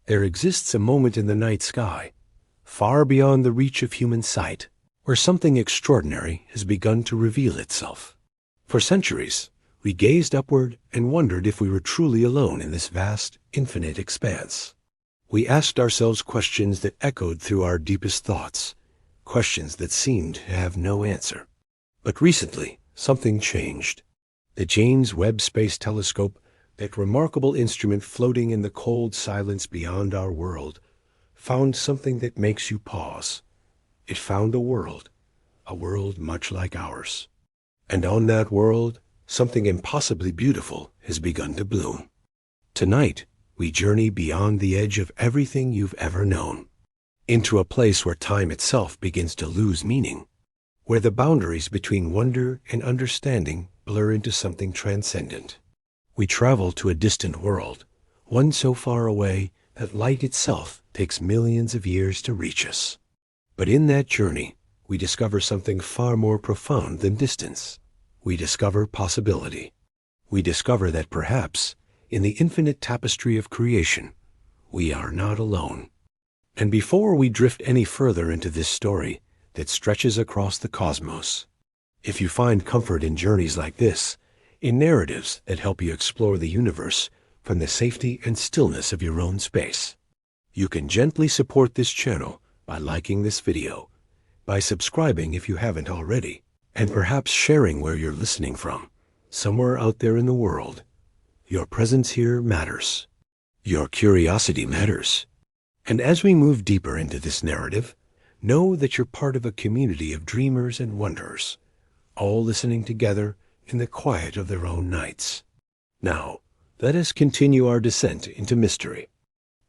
There exists a moment in the night sky, far beyond the reach of human sight, where something extraordinary has begun to reveal itself. For centuries, we gazed upward and wondered if we were truly alone in this vast, infinite expanse. We asked ourselves questions that echoed through our deepest thoughts, questions that seemed to have no answer. But recently, something changed. The James Webb Space Telescope, that remarkable instrument floating in the cold silence beyond our world, found something that makes you pause. It found a world much like ours. And on that world, something impossibly beautiful has begun to bloom. Tonight, we journey beyond the edge of everything you've ever known, into a place where time itself begins to lose meaning, where the boundaries between wonder and understanding blur into something transcendent. We travel to a distant world, one so far away that light itself takes millions of years to reach us. But in that journey, we discover something far more profound than distance. We discover possibility. We discover that perhaps, in the infinite tapestry of creation, we are not alone. And before we drift any further into this story that stretches across the cosmos, if you find comfort in journeys like this, in narratives that help you explore the universe from the safety and stillness of your own space, you can gently support this channel by liking this video, by subscribing if you haven't already, and perhaps sharing where you're listening from, somewhere out there in the world. Your presence here matters. Your curiosity matters. And as we move deeper into this narrative, know that you're part of a community of dreamers and wanderers, all listening together in the quiet of their own nights. Now, let us continue our descent into mystery.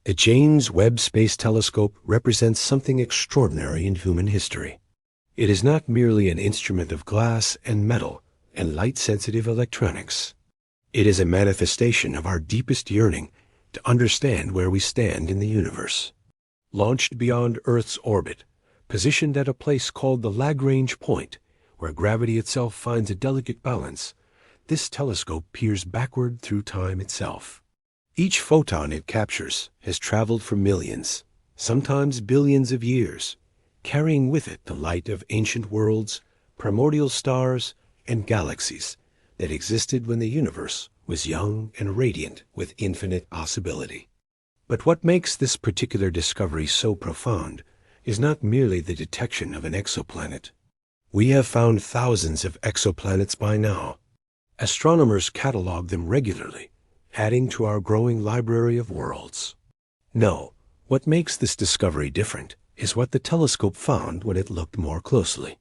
The James Webb Space Telescope represents something extraordinary in human history. It is not merely an instrument of glass and metal and light-sensitive electronics. It is a manifestation of our deepest yearning to understand where we stand in the universe. Launched beyond Earth's orbit, positioned at a place called the Lagrange point, where gravity itself finds a delicate balance, this telescope peers backward through time itself. Each photon it captures has traveled for millions, sometimes billions of years, carrying with it the light of ancient worlds, primordial stars, and galaxies that existed when the universe was young and radiant with infinite possibility. But what makes this particular discovery so profound is not merely the detection of an exoplanet. We have found thousands of exoplanets by now. Astronomers catalog them regularly, adding to our growing library of worlds. No, what makes this discovery different is what the telescope found when it looked more closely.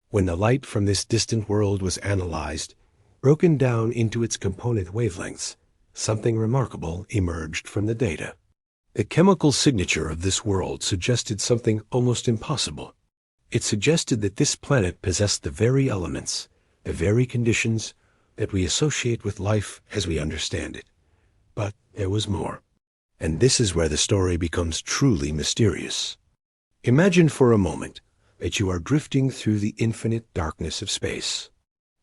When the light from this distant world was analyzed, broken down into its component wavelengths, something remarkable emerged from the data. The chemical signature of this world suggested something almost impossible. It suggested that this planet possessed the very elements, the very conditions that we associate with life as we understand it. But there was more. And this is where the story becomes truly mysterious. Imagine for a moment that you are drifting through the infinite darkness of space.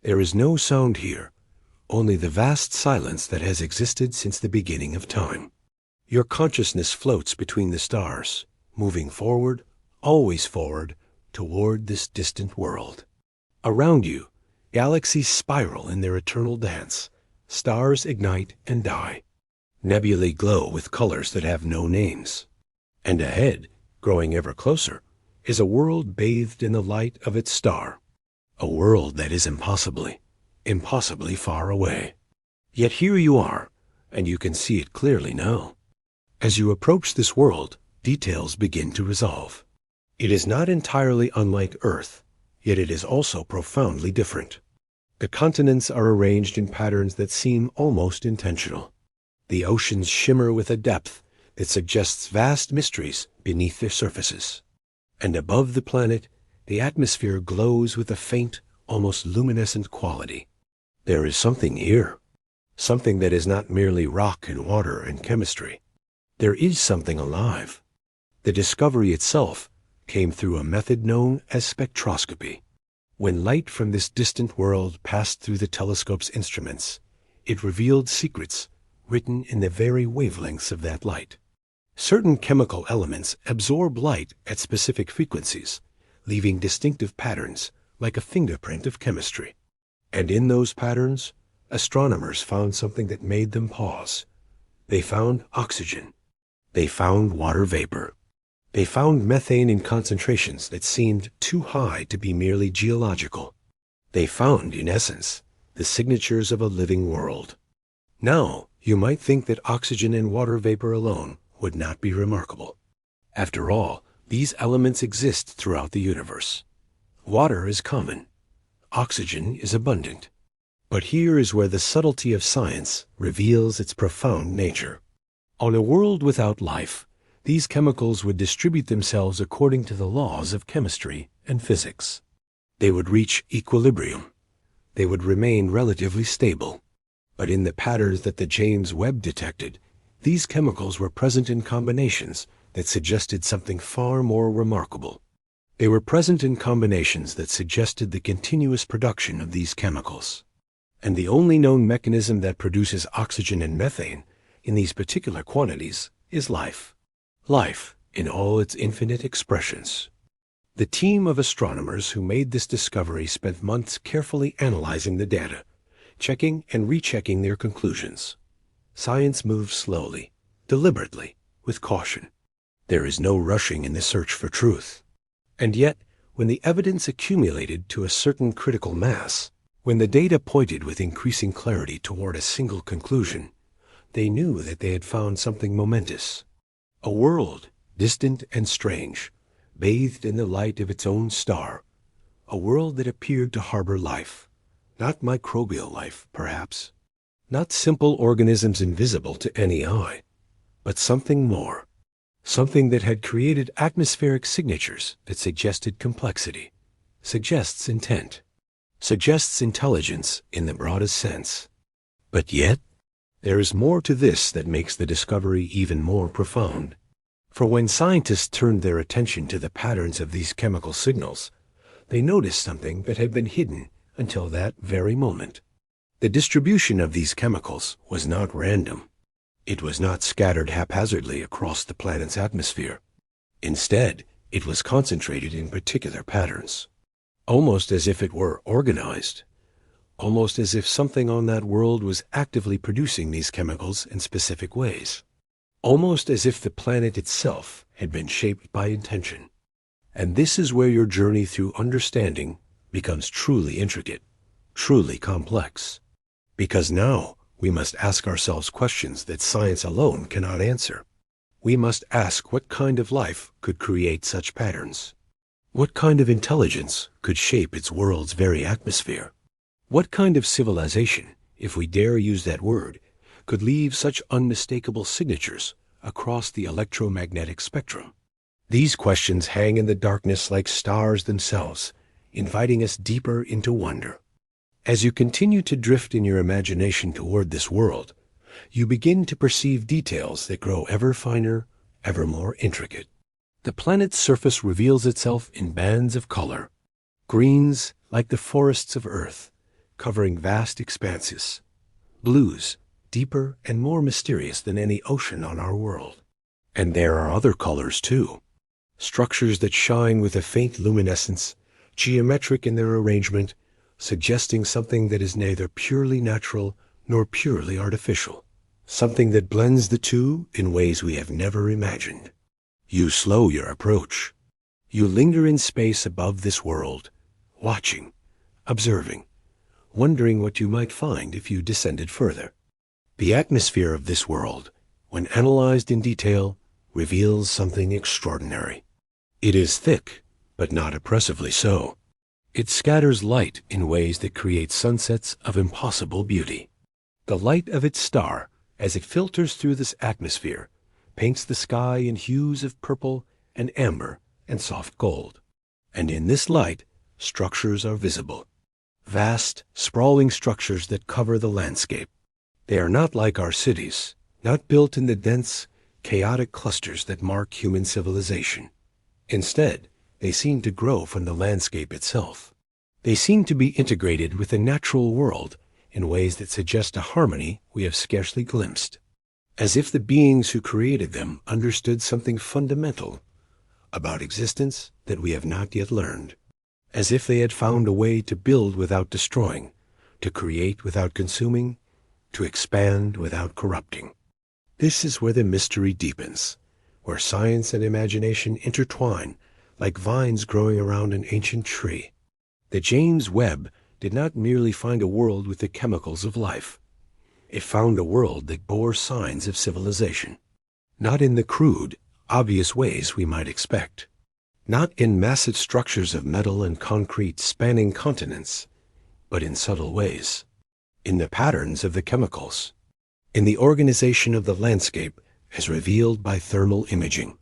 There is no sound here, only the vast silence that has existed since the beginning of time. Your consciousness floats between the stars, moving forward, always forward, toward this distant world. Around you, galaxies spiral in their eternal dance. Stars ignite and die. Nebulae glow with colors that have no names. And ahead, growing ever closer, is a world bathed in the light of its star. A world that is impossibly far away. Yet here you are, and you can see it clearly now. As you approach this world, details begin to resolve. It is not entirely unlike Earth, yet it is also profoundly different. The continents are arranged in patterns that seem almost intentional. The oceans shimmer with a depth that suggests vast mysteries beneath their surfaces. And above the planet, the atmosphere glows with a faint, almost luminescent quality. There is something here, something that is not merely rock and water and chemistry. There is something alive. The discovery itself came through a method known as spectroscopy. When light from this distant world passed through the telescope's instruments, it revealed secrets written in the very wavelengths of that light. Certain chemical elements absorb light at specific frequencies, leaving distinctive patterns like a fingerprint of chemistry. And in those patterns, astronomers found something that made them pause. They found oxygen. They found water vapor. They found methane in concentrations that seemed too high to be merely geological. They found, in essence, the signatures of a living world. Now, you might think that oxygen and water vapor alone would not be remarkable. After all, these elements exist throughout the universe. Water is common. Oxygen is abundant. But here is where the subtlety of science reveals its profound nature. On a world without life, these chemicals would distribute themselves according to the laws of chemistry and physics. They would reach equilibrium. They would remain relatively stable. But in the patterns that the James Webb detected, these chemicals were present in combinations that suggested something far more remarkable. They were present in combinations that suggested the continuous production of these chemicals. And the only known mechanism that produces oxygen and methane in these particular quantities is life. Life in all its infinite expressions. The team of astronomers who made this discovery spent months carefully analyzing the data, checking and rechecking their conclusions. Science moves slowly, deliberately, with caution. There is no rushing in the search for truth. And yet, when the evidence accumulated to a certain critical mass, when the data pointed with increasing clarity toward a single conclusion, they knew that they had found something momentous. A world, distant and strange, bathed in the light of its own star. A world that appeared to harbor life. Not microbial life, perhaps. Not simple organisms invisible to any eye, but something more. Something that had created atmospheric signatures that suggested complexity, suggests intent, suggests intelligence in the broadest sense. But yet, there is more to this that makes the discovery even more profound. For when scientists turned their attention to the patterns of these chemical signals, they noticed something that had been hidden until that very moment. The distribution of these chemicals was not random. It was not scattered haphazardly across the planet's atmosphere. Instead, it was concentrated in particular patterns, almost as if it were organized, almost as if something on that world was actively producing these chemicals in specific ways, almost as if the planet itself had been shaped by intention. And this is where your journey through understanding becomes truly intricate, truly complex. Because now we must ask ourselves questions that science alone cannot answer. We must ask what kind of life could create such patterns. What kind of intelligence could shape its world's very atmosphere? What kind of civilization, if we dare use that word, could leave such unmistakable signatures across the electromagnetic spectrum? These questions hang in the darkness like stars themselves, inviting us deeper into wonder. As you continue to drift in your imagination toward this world, you begin to perceive details that grow ever finer, ever more intricate. The planet's surface reveals itself in bands of color, greens like the forests of Earth, covering vast expanses, blues deeper and more mysterious than any ocean on our world. And there are other colors too, structures that shine with a faint luminescence, geometric in their arrangement, suggesting something that is neither purely natural nor purely artificial, something that blends the two in ways we have never imagined. You slow your approach. You linger in space above this world, watching, observing, wondering what you might find if you descended further. The atmosphere of this world, when analyzed in detail, reveals something extraordinary. It is thick, but not oppressively so. It scatters light in ways that create sunsets of impossible beauty. The light of its star, as it filters through this atmosphere, paints the sky in hues of purple and amber and soft gold. And in this light, structures are visible. Vast, sprawling structures that cover the landscape. They are not like our cities, not built in the dense, chaotic clusters that mark human civilization. Instead, they seem to grow from the landscape itself. They seem to be integrated with the natural world in ways that suggest a harmony we have scarcely glimpsed. as if the beings who created them understood something fundamental about existence that we have not yet learned, as if they had found a way to build without destroying, to create without consuming, to expand without corrupting. This is where the mystery deepens, where science and imagination intertwine like vines growing around an ancient tree. The James Webb did not merely find a world with the chemicals of life. It found a world that bore signs of civilization, not in the crude, obvious ways we might expect, not in massive structures of metal and concrete spanning continents, but in subtle ways, in the patterns of the chemicals, in the organization of the landscape as revealed by thermal imaging,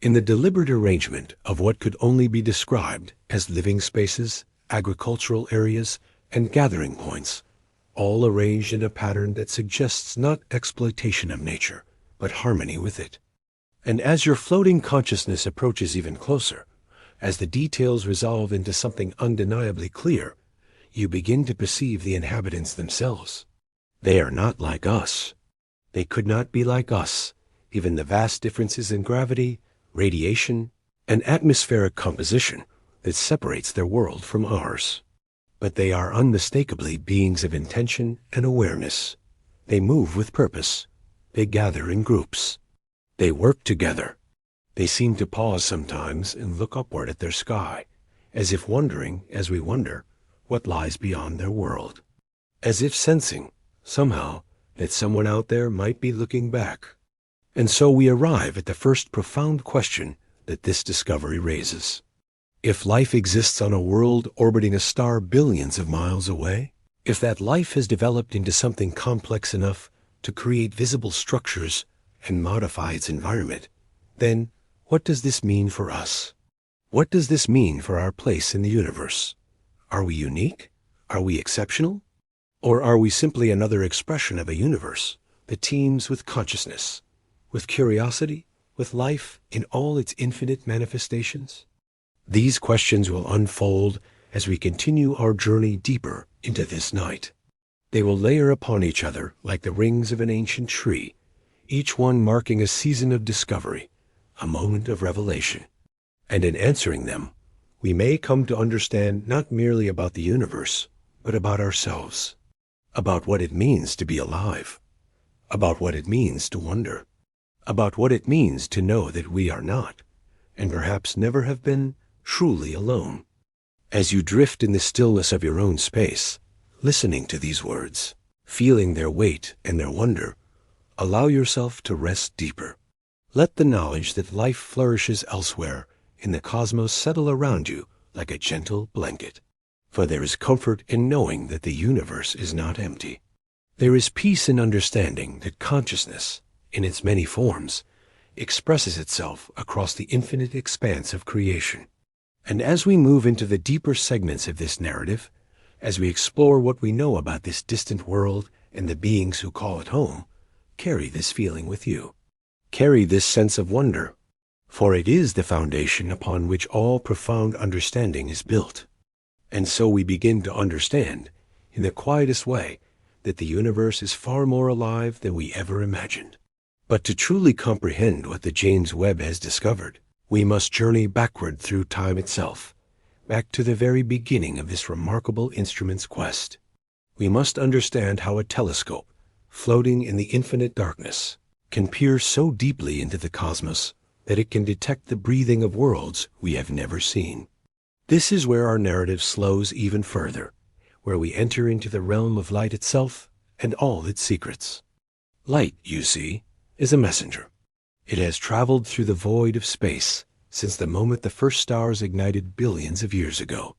in the deliberate arrangement of what could only be described as living spaces, agricultural areas, and gathering points, all arranged in a pattern that suggests not exploitation of nature, but harmony with it. And as your floating consciousness approaches even closer, as the details resolve into something undeniably clear, you begin to perceive the inhabitants themselves. They are not like us. They could not be like us, given the vast differences in gravity, radiation, and atmospheric composition that separates their world from ours. But they are unmistakably beings of intention and awareness. They move with purpose. They gather in groups. They work together. They seem to pause sometimes and look upward at their sky, as if wondering, as we wonder, what lies beyond their world. As if sensing, somehow, that someone out there might be looking back. And so we arrive at the first profound question that this discovery raises. If life exists on a world orbiting a star billions of miles away, if that life has developed into something complex enough to create visible structures and modify its environment, then what does this mean for us? What does this mean for our place in the universe? Are we unique? Are we exceptional? Or are we simply another expression of a universe that teems with consciousness, with curiosity, with life in all its infinite manifestations? These questions will unfold as we continue our journey deeper into this night. They will layer upon each other like the rings of an ancient tree, each one marking a season of discovery, a moment of revelation. And in answering them, we may come to understand not merely about the universe, but about ourselves, about what it means to be alive, about what it means to wonder, about what it means to know that we are not, and perhaps never have been, truly alone. As you drift in the stillness of your own space, listening to these words, feeling their weight and their wonder, allow yourself to rest deeper. Let the knowledge that life flourishes elsewhere in the cosmos settle around you like a gentle blanket. For there is comfort in knowing that the universe is not empty. There is peace in understanding that consciousness, in its many forms, expresses itself across the infinite expanse of creation. And as we move into the deeper segments of this narrative, as we explore what we know about this distant world and the beings who call it home, carry this feeling with you. Carry this sense of wonder, for it is the foundation upon which all profound understanding is built. And so we begin to understand, in the quietest way, that the universe is far more alive than we ever imagined. But to truly comprehend what the James Webb has discovered, we must journey backward through time itself, back to the very beginning of this remarkable instrument's quest. We must understand how a telescope, floating in the infinite darkness, can peer so deeply into the cosmos that it can detect the breathing of worlds we have never seen. This is where our narrative slows even further, where we enter into the realm of light itself and all its secrets. Light, you see, is a messenger. It has traveled through the void of space since the moment the first stars ignited billions of years ago.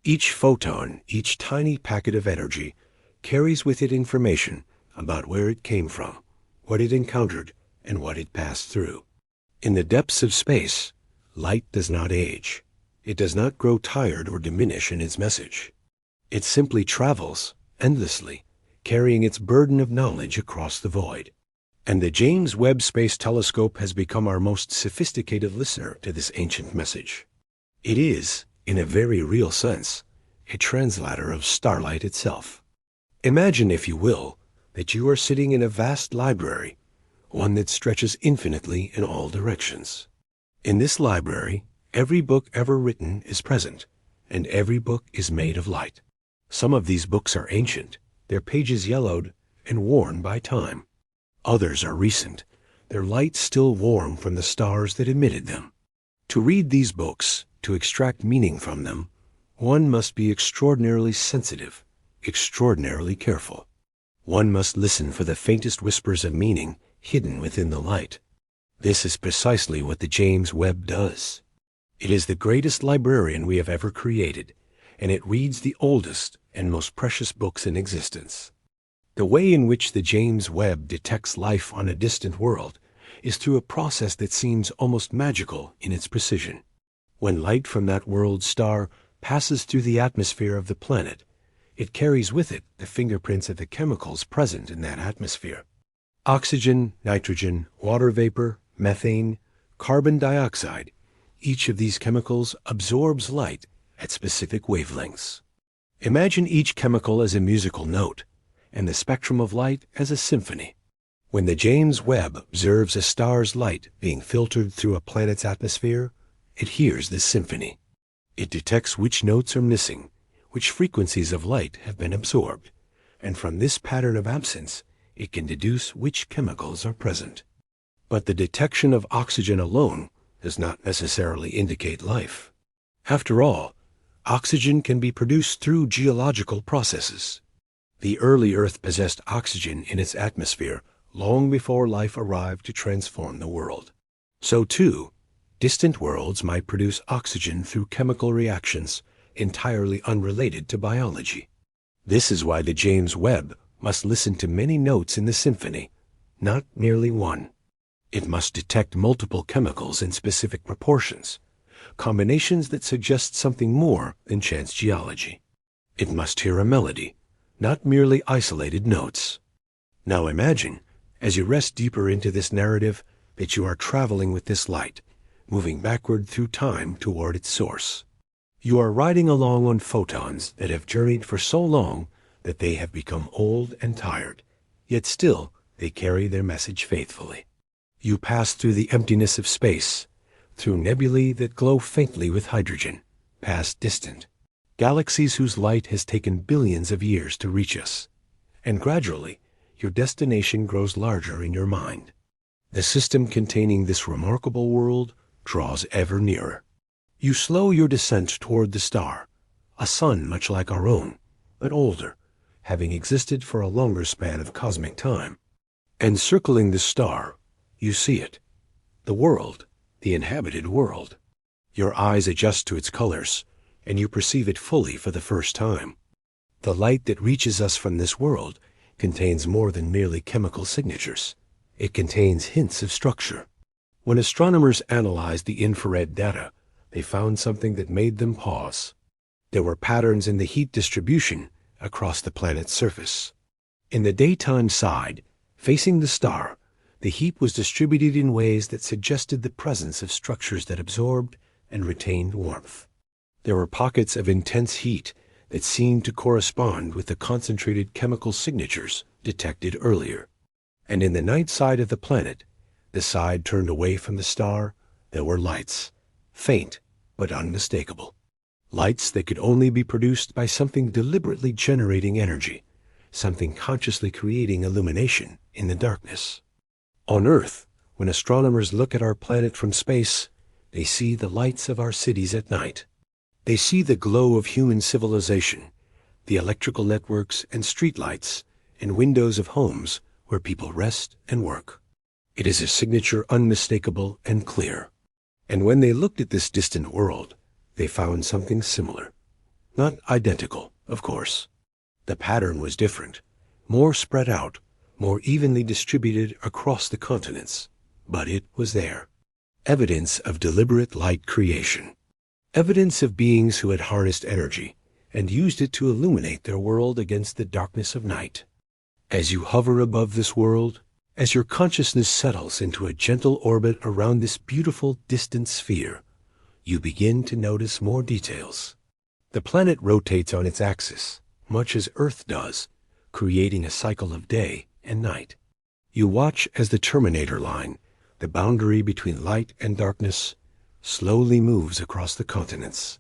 Each photon, each tiny packet of energy, carries with it information about where it came from, what it encountered, and what it passed through. In the depths of space, light does not age. It does not grow tired or diminish in its message. It simply travels, endlessly, carrying its burden of knowledge across the void. And the James Webb Space Telescope has become our most sophisticated listener to this ancient message. It is, in a very real sense, a translator of starlight itself. Imagine, if you will, that you are sitting in a vast library, one that stretches infinitely in all directions. In this library, every book ever written is present, and every book is made of light. Some of these books are ancient, their pages yellowed and worn by time. Others are recent, their light still warm from the stars that emitted them. To read these books, to extract meaning from them, one must be extraordinarily sensitive, extraordinarily careful. One must listen for the faintest whispers of meaning hidden within the light. This is precisely what the James Webb does. It is the greatest librarian we have ever created, and it reads the oldest and most precious books in existence. The way in which the James Webb detects life on a distant world is through a process that seems almost magical in its precision. When light from that world's star passes through the atmosphere of the planet, it carries with it the fingerprints of the chemicals present in that atmosphere. Oxygen, nitrogen, water vapor, methane, carbon dioxide, each of these chemicals absorbs light at specific wavelengths. Imagine each chemical as a musical note, and the spectrum of light as a symphony. When the James Webb observes a star's light being filtered through a planet's atmosphere, it hears this symphony. It detects which notes are missing, which frequencies of light have been absorbed, and from this pattern of absence, it can deduce which chemicals are present. But the detection of oxygen alone does not necessarily indicate life. After all, oxygen can be produced through geological processes. The early Earth possessed oxygen in its atmosphere long before life arrived to transform the world. So too, distant worlds might produce oxygen through chemical reactions entirely unrelated to biology. This is why the James Webb must listen to many notes in the symphony, not merely one. It must detect multiple chemicals in specific proportions, combinations that suggest something more than chance geology. It must hear a melody, not merely isolated notes. Now imagine, as you rest deeper into this narrative, that you are traveling with this light, moving backward through time toward its source. You are riding along on photons that have journeyed for so long that they have become old and tired, yet still they carry their message faithfully. You pass through the emptiness of space, through nebulae that glow faintly with hydrogen, past distant galaxies whose light has taken billions of years to reach us, and gradually your destination grows larger in your mind. The system containing this remarkable world draws ever nearer. You slow your descent toward the star, a sun much like our own, but older, having existed for a longer span of cosmic time. And circling the star, you see it, the world, the inhabited world. Your eyes adjust to its colors, and you perceive it fully for the first time. The light that reaches us from this world contains more than merely chemical signatures. It contains hints of structure. When astronomers analyzed the infrared data, they found something that made them pause. There were patterns in the heat distribution across the planet's surface. In the daytime side, facing the star, the heat was distributed in ways that suggested the presence of structures that absorbed and retained warmth. There were pockets of intense heat that seemed to correspond with the concentrated chemical signatures detected earlier. And in the night side of the planet, the side turned away from the star, there were lights, faint but unmistakable. Lights that could only be produced by something deliberately generating energy, something consciously creating illumination in the darkness. On Earth, when astronomers look at our planet from space, they see the lights of our cities at night. They see the glow of human civilization, the electrical networks and streetlights, and windows of homes where people rest and work. It is a signature unmistakable and clear. And when they looked at this distant world, they found something similar. Not identical, of course. The pattern was different, more spread out, more evenly distributed across the continents. But it was there. Evidence of deliberate light creation. Evidence of beings who had harnessed energy and used it to illuminate their world against the darkness of night. As you hover above this world, as your consciousness settles into a gentle orbit around this beautiful distant sphere, you begin to notice more details. The planet rotates on its axis, much as Earth does, creating a cycle of day and night. You watch as the terminator line, the boundary between light and darkness, slowly moves across the continents.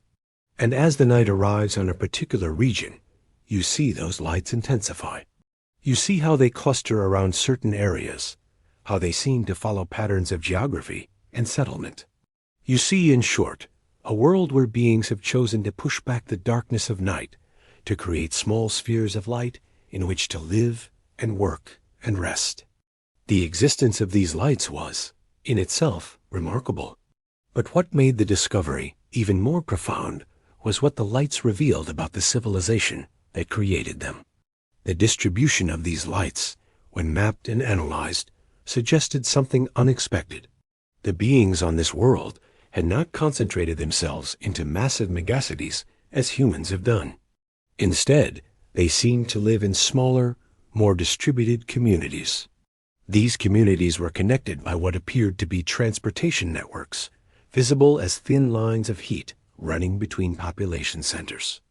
And as the night arrives on a particular region, you see those lights intensify. You see how they cluster around certain areas, how they seem to follow patterns of geography and settlement. You see, in short, a world where beings have chosen to push back the darkness of night to create small spheres of light in which to live and work and rest. The existence of these lights was, in itself, remarkable. But what made the discovery even more profound was what the lights revealed about the civilization that created them. The distribution of these lights, when mapped and analyzed, suggested something unexpected. The beings on this world had not concentrated themselves into massive megacities as humans have done. Instead, they seemed to live in smaller, more distributed communities. These communities were connected by what appeared to be transportation networks, visible as thin lines of heat running between population centers.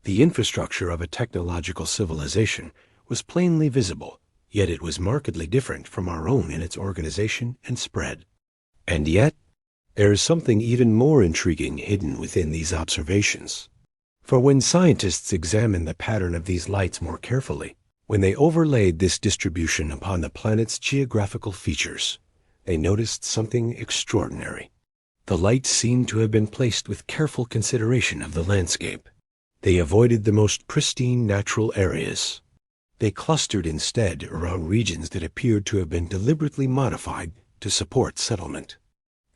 The infrastructure of a technological civilization was plainly visible, yet it was markedly different from our own in its organization and spread. And yet, there is something even more intriguing hidden within these observations. For when scientists examined the pattern of these lights more carefully, when they overlaid this distribution upon the planet's geographical features, they noticed something extraordinary. The lights seemed to have been placed with careful consideration of the landscape. They avoided the most pristine natural areas. They clustered instead around regions that appeared to have been deliberately modified to support settlement.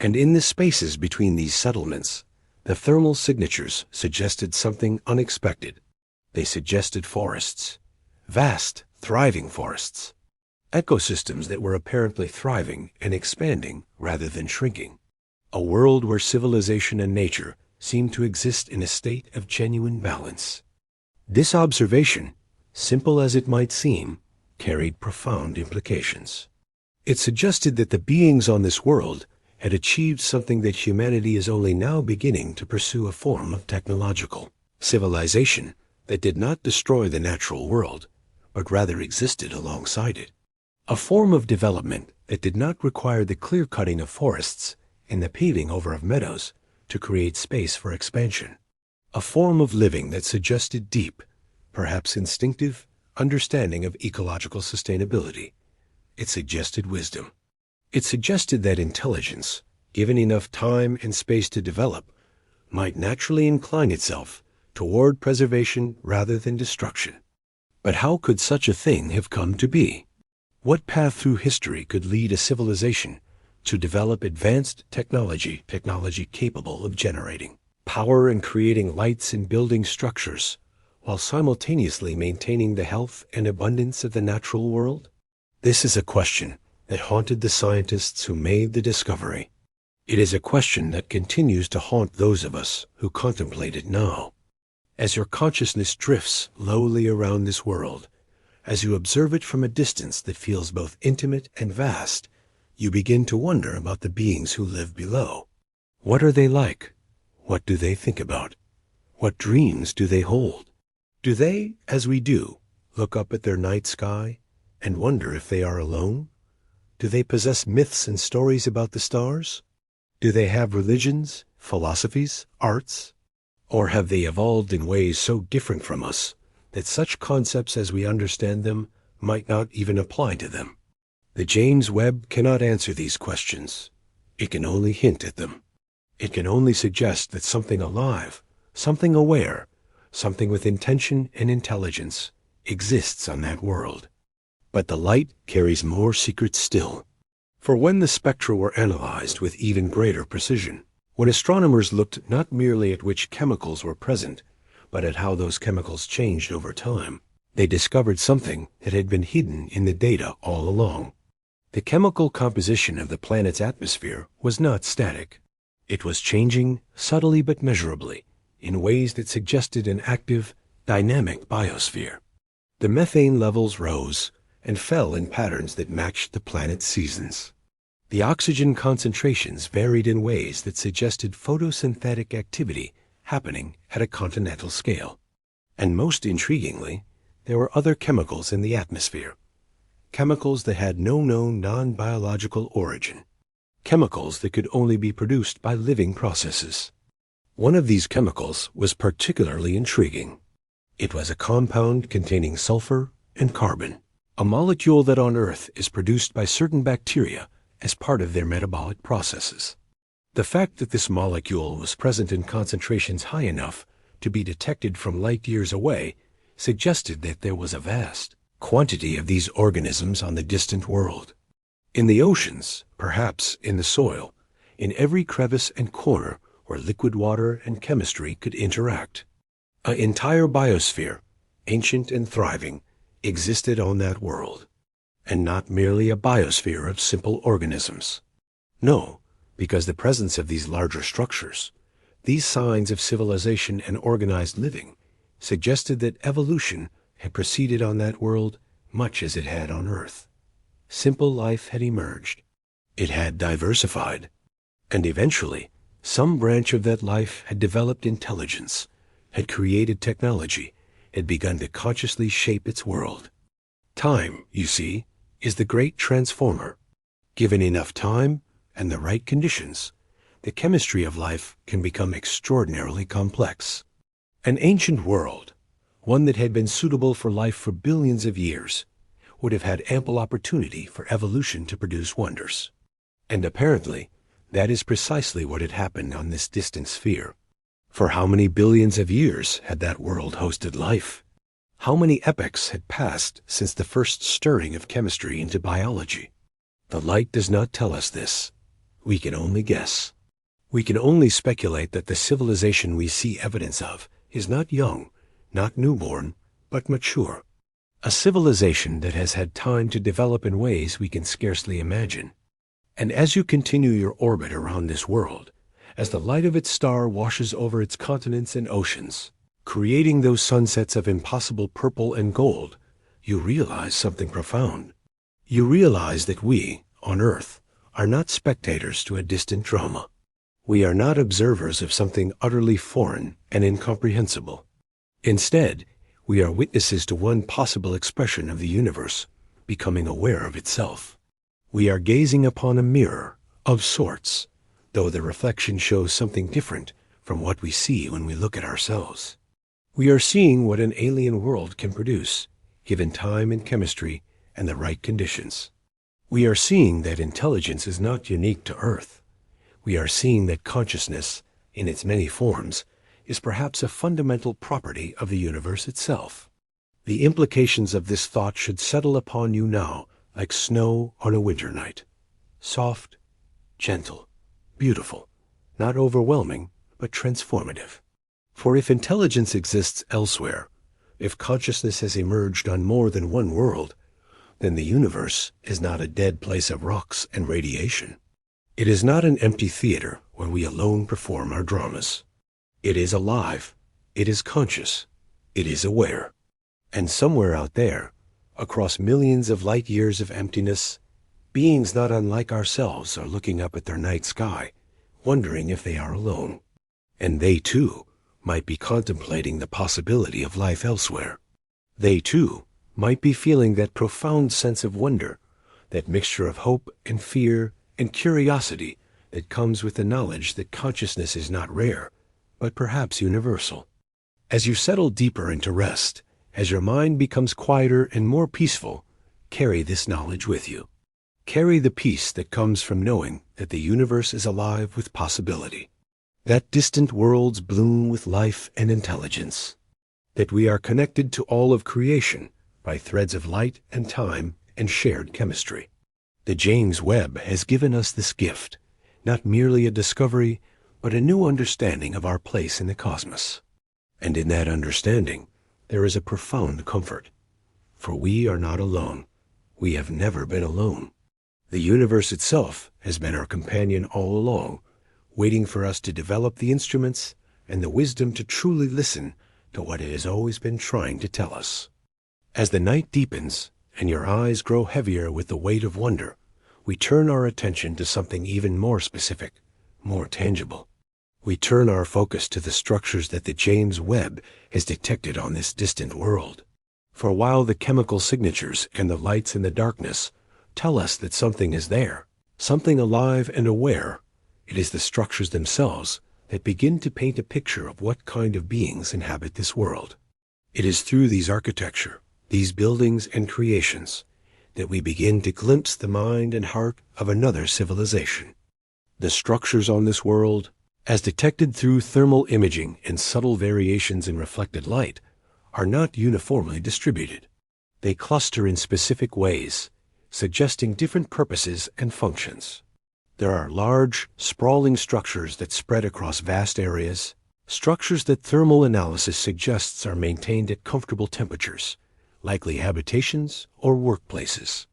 And in the spaces between these settlements, the thermal signatures suggested something unexpected. They suggested forests, vast, thriving forests, ecosystems that were apparently thriving and expanding rather than shrinking. A world where civilization and nature seemed to exist in a state of genuine balance. This observation, simple as it might seem, carried profound implications. It suggested that the beings on this world had achieved something that humanity is only now beginning to pursue, a form of technological civilization that did not destroy the natural world, but rather existed alongside it. A form of development that did not require the clear-cutting of forests and the paving over of meadows to create space for expansion. A form of living that suggested deep, perhaps instinctive, understanding of ecological sustainability. It suggested wisdom. It suggested that intelligence, given enough time and space to develop, might naturally incline itself toward preservation rather than destruction. But how could such a thing have come to be? What path through history could lead a civilization to develop advanced technology capable of generating power and creating lights and building structures, while simultaneously maintaining the health and abundance of the natural world? This is a question that haunted the scientists who made the discovery. It is a question that continues to haunt those of us who contemplate it now. As your consciousness drifts lowly around this world, as you observe it from a distance that feels both intimate and vast, you begin to wonder about the beings who live below. What are they like? What do they think about? What dreams do they hold? Do they, as we do, look up at their night sky and wonder if they are alone? Do they possess myths and stories about the stars? Do they have religions, philosophies, arts? Or have they evolved in ways so different from us that such concepts as we understand them might not even apply to them? The James Webb cannot answer these questions. It can only hint at them. It can only suggest that something alive, something aware, something with intention and intelligence exists on that world. But the light carries more secrets still. For when the spectra were analyzed with even greater precision, when astronomers looked not merely at which chemicals were present, but at how those chemicals changed over time, they discovered something that had been hidden in the data all along. The chemical composition of the planet's atmosphere was not static. It was changing subtly but measurably, in ways that suggested an active, dynamic biosphere. The methane levels rose and fell in patterns that matched the planet's seasons. The oxygen concentrations varied in ways that suggested photosynthetic activity happening at a continental scale. And most intriguingly, there were other chemicals in the atmosphere. chemicals that had no known non-biological origin, chemicals that could only be produced by living processes. One of these chemicals was particularly intriguing. It was a compound containing sulfur and carbon, a molecule that on Earth is produced by certain bacteria as part of their metabolic processes. The fact that this molecule was present in concentrations high enough to be detected from light years away suggested that there was a vast quantity of these organisms on the distant world. In the oceans, perhaps in the soil, in every crevice and corner where liquid water and chemistry could interact. An entire biosphere, ancient and thriving, existed on that world. And not merely a biosphere of simple organisms. No, because the presence of these larger structures, these signs of civilization and organized living, suggested that evolution had proceeded on that world much as it had on Earth. Simple life had emerged. It had diversified. And eventually, some branch of that life had developed intelligence, had created technology, had begun to consciously shape its world. Time, you see, is the great transformer. Given enough time and the right conditions, the chemistry of life can become extraordinarily complex. An ancient world, one that had been suitable for life for billions of years, would have had ample opportunity for evolution to produce wonders. And apparently, that is precisely what had happened on this distant sphere. For how many billions of years had that world hosted life? How many epochs had passed since the first stirring of chemistry into biology? The light does not tell us this. We can only guess. We can only speculate that the civilization we see evidence of is not young, not newborn, but mature. A civilization that has had time to develop in ways we can scarcely imagine. And as you continue your orbit around this world, as the light of its star washes over its continents and oceans, creating those sunsets of impossible purple and gold, you realize something profound. You realize that we, on Earth, are not spectators to a distant drama. We are not observers of something utterly foreign and incomprehensible. Instead, we are witnesses to one possible expression of the universe becoming aware of itself. We are gazing upon a mirror of sorts, though the reflection shows something different from what we see when we look at ourselves. We are seeing what an alien world can produce, given time and chemistry and the right conditions. We are seeing that intelligence is not unique to Earth. We are seeing that consciousness, in its many forms, is perhaps a fundamental property of the universe itself. The implications of this thought should settle upon you now like snow on a winter night. Soft, gentle, beautiful, not overwhelming, but transformative. For if intelligence exists elsewhere, if consciousness has emerged on more than one world, then the universe is not a dead place of rocks and radiation. It is not an empty theater where we alone perform our dramas. It is alive, it is conscious, it is aware. And somewhere out there, across millions of light years of emptiness, beings not unlike ourselves are looking up at their night sky, wondering if they are alone. And they, too, might be contemplating the possibility of life elsewhere. They, too, might be feeling that profound sense of wonder, that mixture of hope and fear and curiosity that comes with the knowledge that consciousness is not rare, but perhaps universal. As you settle deeper into rest, as your mind becomes quieter and more peaceful, carry this knowledge with you. Carry the peace that comes from knowing that the universe is alive with possibility, that distant worlds bloom with life and intelligence, that we are connected to all of creation by threads of light and time and shared chemistry. The James Webb has given us this gift, not merely a discovery, but a new understanding of our place in the cosmos. And in that understanding, there is a profound comfort. For we are not alone. We have never been alone. The universe itself has been our companion all along, waiting for us to develop the instruments and the wisdom to truly listen to what it has always been trying to tell us. As the night deepens and your eyes grow heavier with the weight of wonder, we turn our attention to something even more specific, more tangible. We turn our focus to the structures that the James Webb has detected on this distant world. For while the chemical signatures and the lights in the darkness tell us that something is there, something alive and aware, it is the structures themselves that begin to paint a picture of what kind of beings inhabit this world. It is through these architecture, these buildings and creations, that we begin to glimpse the mind and heart of another civilization. The structures on this world, as detected through thermal imaging and subtle variations in reflected light, are not uniformly distributed. They cluster in specific ways, suggesting different purposes and functions. There are large, sprawling structures that spread across vast areas, structures that thermal analysis suggests are maintained at comfortable temperatures, likely habitations or workplaces.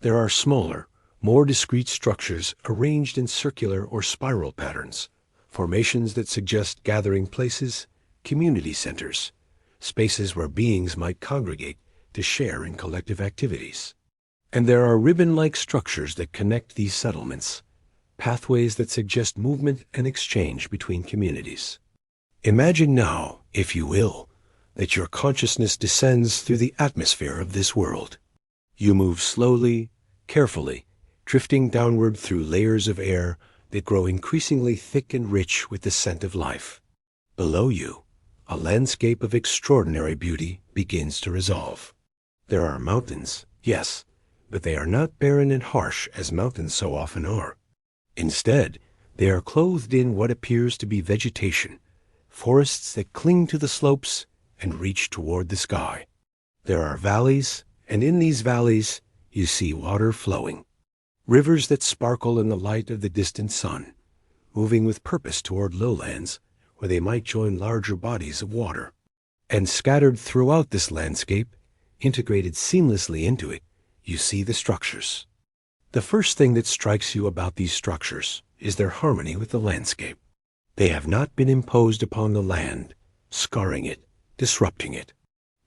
There are smaller, more discrete structures arranged in circular or spiral patterns, formations that suggest gathering places, community centers, spaces where beings might congregate to share in collective activities. And there are ribbon-like structures that connect these settlements, pathways that suggest movement and exchange between communities. Imagine now, if you will, that your consciousness descends through the atmosphere of this world. You move slowly, carefully, drifting downward through layers of air that grow increasingly thick and rich with the scent of life. Below you, a landscape of extraordinary beauty begins to resolve. There are mountains, yes, but they are not barren and harsh as mountains so often are. Instead, they are clothed in what appears to be vegetation, forests that cling to the slopes and reach toward the sky. There are valleys, and in these valleys you see water flowing. Rivers that sparkle in the light of the distant sun, moving with purpose toward lowlands where they might join larger bodies of water. And scattered throughout this landscape, integrated seamlessly into it, you see the structures. The first thing that strikes you about these structures is their harmony with the landscape. They have not been imposed upon the land, scarring it, disrupting it.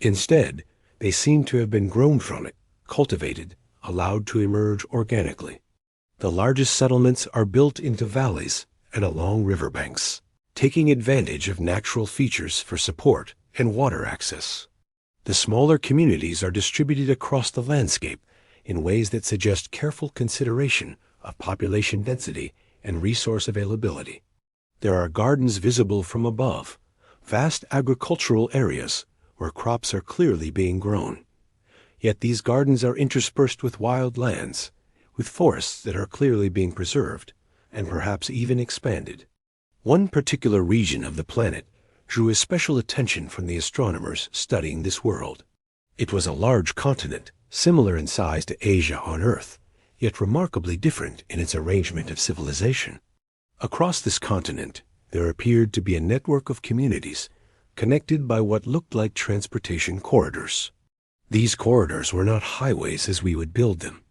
Instead, they seem to have been grown from it, cultivated, allowed to emerge organically. The largest settlements are built into valleys and along riverbanks, taking advantage of natural features for support and water access. The smaller communities are distributed across the landscape in ways that suggest careful consideration of population density and resource availability. There are gardens visible from above, vast agricultural areas where crops are clearly being grown. Yet these gardens are interspersed with wild lands, with forests that are clearly being preserved, and perhaps even expanded. One particular region of the planet drew especial attention from the astronomers studying this world. It was a large continent, similar in size to Asia on Earth, yet remarkably different in its arrangement of civilization. Across this continent, there appeared to be a network of communities connected by what looked like transportation corridors. These corridors were not highways as we would build them,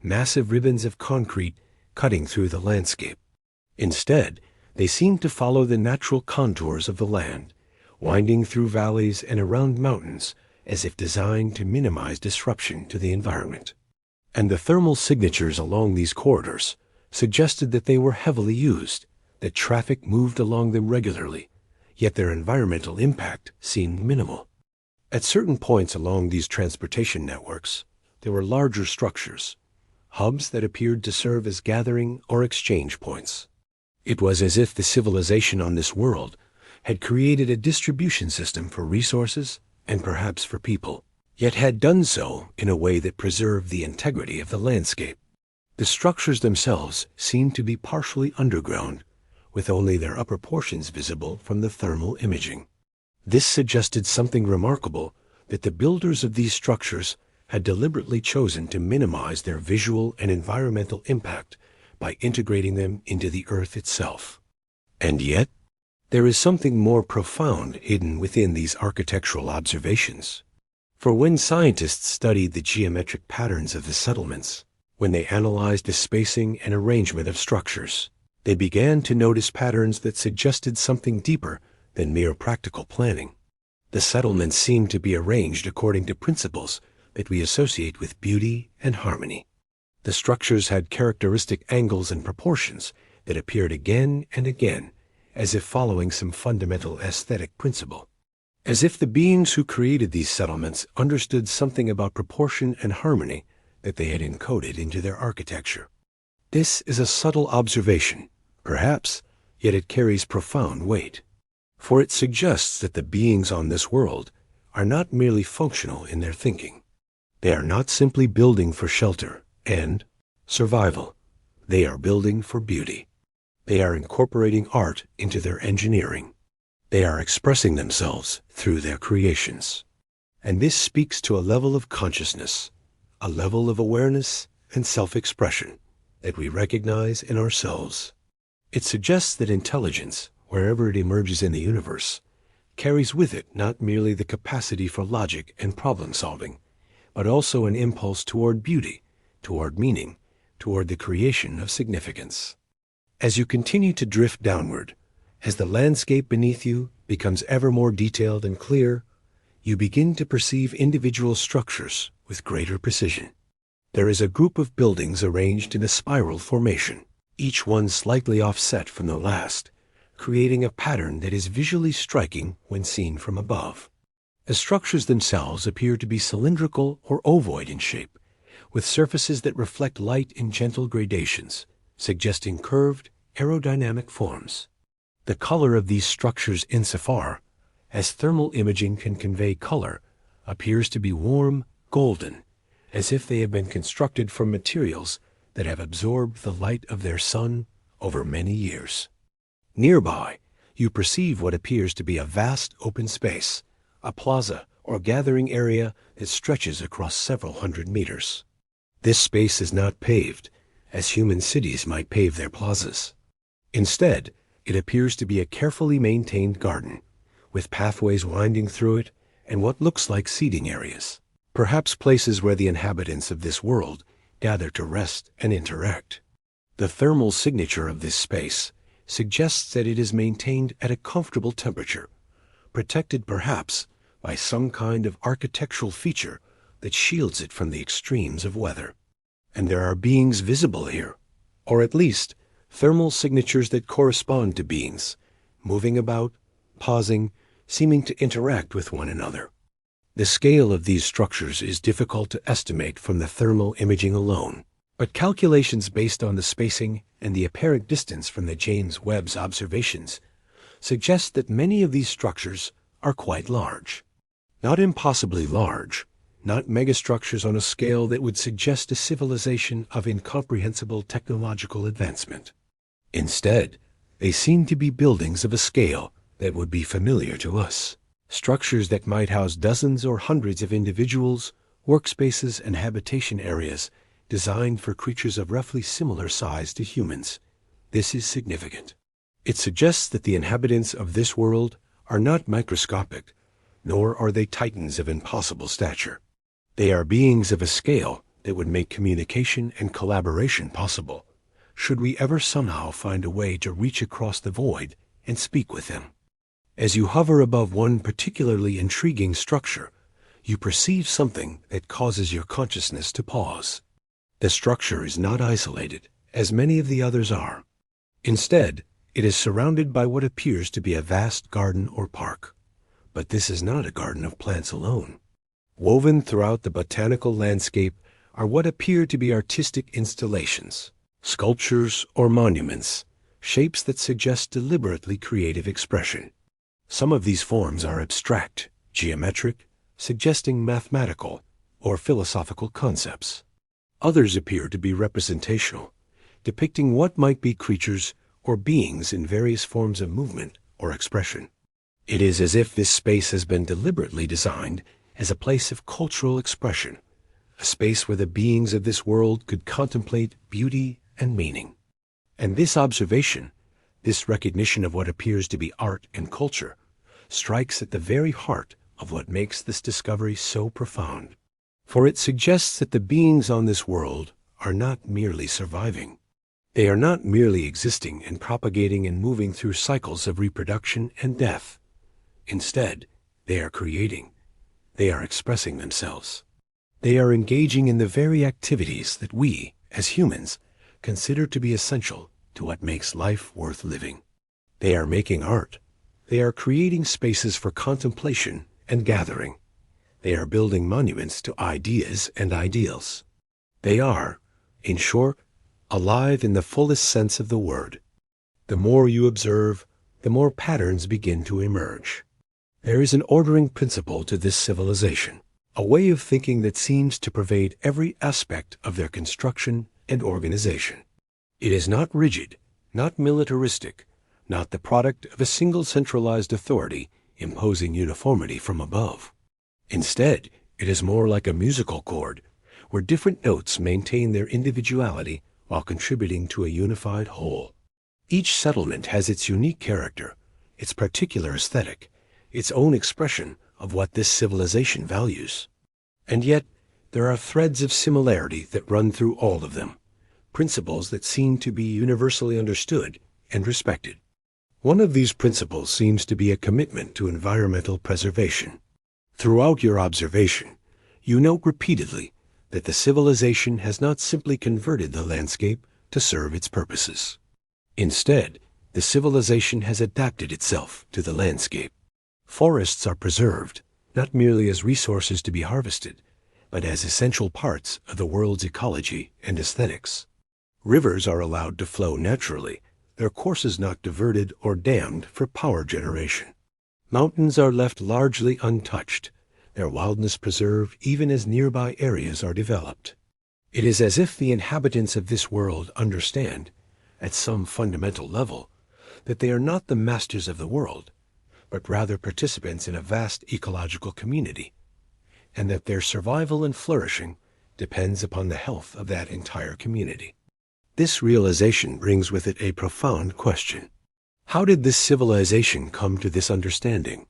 massive ribbons of concrete cutting through the landscape. Instead, they seemed to follow the natural contours of the land, winding through valleys and around mountains as if designed to minimize disruption to the environment. And the thermal signatures along these corridors suggested that they were heavily used, that traffic moved along them regularly, yet their environmental impact seemed minimal. At certain points along these transportation networks, there were larger structures, hubs that appeared to serve as gathering or exchange points. It was as if the civilization on this world had created a distribution system for resources and perhaps for people, yet had done so in a way that preserved the integrity of the landscape. The structures themselves seemed to be partially underground, with only their upper portions visible from the thermal imaging. This suggested something remarkable, that the builders of these structures had deliberately chosen to minimize their visual and environmental impact by integrating them into the earth itself. And yet, there is something more profound hidden within these architectural observations. For when scientists studied the geometric patterns of the settlements, when they analyzed the spacing and arrangement of structures, they began to notice patterns that suggested something deeper than mere practical planning. The settlements seemed to be arranged according to principles that we associate with beauty and harmony. The structures had characteristic angles and proportions that appeared again and again, as if following some fundamental aesthetic principle. As if the beings who created these settlements understood something about proportion and harmony that they had encoded into their architecture. This is a subtle observation, perhaps, yet it carries profound weight. For it suggests that the beings on this world are not merely functional in their thinking. They are not simply building for shelter and survival. They are building for beauty. They are incorporating art into their engineering. They are expressing themselves through their creations. And this speaks to a level of consciousness, a level of awareness and self-expression that we recognize in ourselves. It suggests that intelligence, wherever it emerges in the universe, carries with it not merely the capacity for logic and problem-solving, but also an impulse toward beauty, toward meaning, toward the creation of significance. As you continue to drift downward, as the landscape beneath you becomes ever more detailed and clear, you begin to perceive individual structures with greater precision. There is a group of buildings arranged in a spiral formation, each one slightly offset from the last, creating a pattern that is visually striking when seen from above. The structures themselves appear to be cylindrical or ovoid in shape, with surfaces that reflect light in gentle gradations, suggesting curved, aerodynamic forms. The color of these structures, insofar as thermal imaging can convey color, appears to be warm, golden, as if they have been constructed from materials that have absorbed the light of their sun over many years. Nearby, you perceive what appears to be a vast open space, a plaza or gathering area that stretches across several hundred meters. This space is not paved, as human cities might pave their plazas. Instead, it appears to be a carefully maintained garden, with pathways winding through it and what looks like seating areas, perhaps places where the inhabitants of this world gather to rest and interact. The thermal signature of this space suggests that it is maintained at a comfortable temperature, protected perhaps by some kind of architectural feature that shields it from the extremes of weather. And there are beings visible here, or at least thermal signatures that correspond to beings, moving about, pausing, seeming to interact with one another. The scale of these structures is difficult to estimate from the thermal imaging alone, but calculations based on the spacing and the apparent distance from the James Webb's observations suggest that many of these structures are quite large. Not impossibly large, not megastructures on a scale that would suggest a civilization of incomprehensible technological advancement. Instead, they seem to be buildings of a scale that would be familiar to us, structures that might house dozens or hundreds of individuals, workspaces, and habitation areas designed for creatures of roughly similar size to humans. This is significant. It suggests that the inhabitants of this world are not microscopic, nor are they titans of impossible stature. They are beings of a scale that would make communication and collaboration possible, should we ever somehow find a way to reach across the void and speak with them. As you hover above one particularly intriguing structure, you perceive something that causes your consciousness to pause. The structure is not isolated, as many of the others are. Instead, it is surrounded by what appears to be a vast garden or park. But this is not a garden of plants alone. Woven throughout the botanical landscape are what appear to be artistic installations, sculptures or monuments, shapes that suggest deliberately creative expression. Some of these forms are abstract, geometric, suggesting mathematical or philosophical concepts. Others appear to be representational, depicting what might be creatures or beings in various forms of movement or expression. It is as if this space has been deliberately designed as a place of cultural expression, a space where the beings of this world could contemplate beauty and meaning. And this observation, this recognition of what appears to be art and culture, strikes at the very heart of what makes this discovery so profound. For it suggests that the beings on this world are not merely surviving. They are not merely existing and propagating and moving through cycles of reproduction and death. Instead, they are creating. They are expressing themselves. They are engaging in the very activities that we, as humans, consider to be essential to what makes life worth living. They are making art. They are creating spaces for contemplation and gathering. They are building monuments to ideas and ideals. They are, in short, alive in the fullest sense of the word. The more you observe, the more patterns begin to emerge. There is an ordering principle to this civilization, a way of thinking that seems to pervade every aspect of their construction and organization. It is not rigid, not militaristic, not the product of a single centralized authority imposing uniformity from above. Instead, it is more like a musical chord, where different notes maintain their individuality while contributing to a unified whole. Each settlement has its unique character, its particular aesthetic, its own expression of what this civilization values. And yet, there are threads of similarity that run through all of them, principles that seem to be universally understood and respected. One of these principles seems to be a commitment to environmental preservation. Throughout your observation, you note repeatedly that the civilization has not simply converted the landscape to serve its purposes. Instead, the civilization has adapted itself to the landscape. Forests are preserved, not merely as resources to be harvested, but as essential parts of the world's ecology and aesthetics. Rivers are allowed to flow naturally, their courses not diverted or dammed for power generation. Mountains are left largely untouched, their wildness preserved even as nearby areas are developed. It is as if the inhabitants of this world understand, at some fundamental level, that they are not the masters of the world, but rather participants in a vast ecological community, and that their survival and flourishing depends upon the health of that entire community. This realization brings with it a profound question. How did this civilization come to this understanding?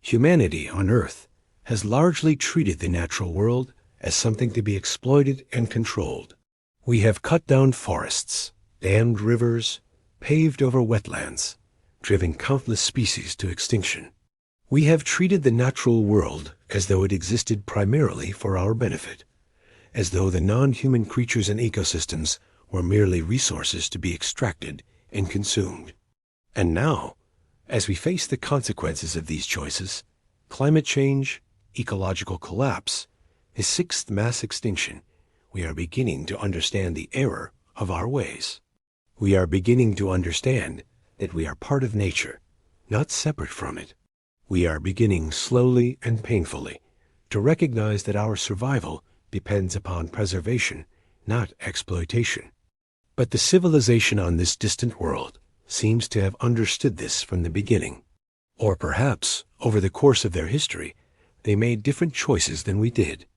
Humanity on Earth has largely treated the natural world as something to be exploited and controlled. We have cut down forests, dammed rivers, paved over wetlands, driven countless species to extinction. We have treated the natural world as though it existed primarily for our benefit, as though the non-human creatures and ecosystems were merely resources to be extracted and consumed. And now, as we face the consequences of these choices, climate change, ecological collapse, a sixth mass extinction, we are beginning to understand the error of our ways. We are beginning to understand that we are part of nature, not separate from it. We are beginning slowly and painfully to recognize that our survival depends upon preservation, not exploitation. But the civilization on this distant world seems to have understood this from the beginning. Or perhaps, over the course of their history, they made different choices than we did.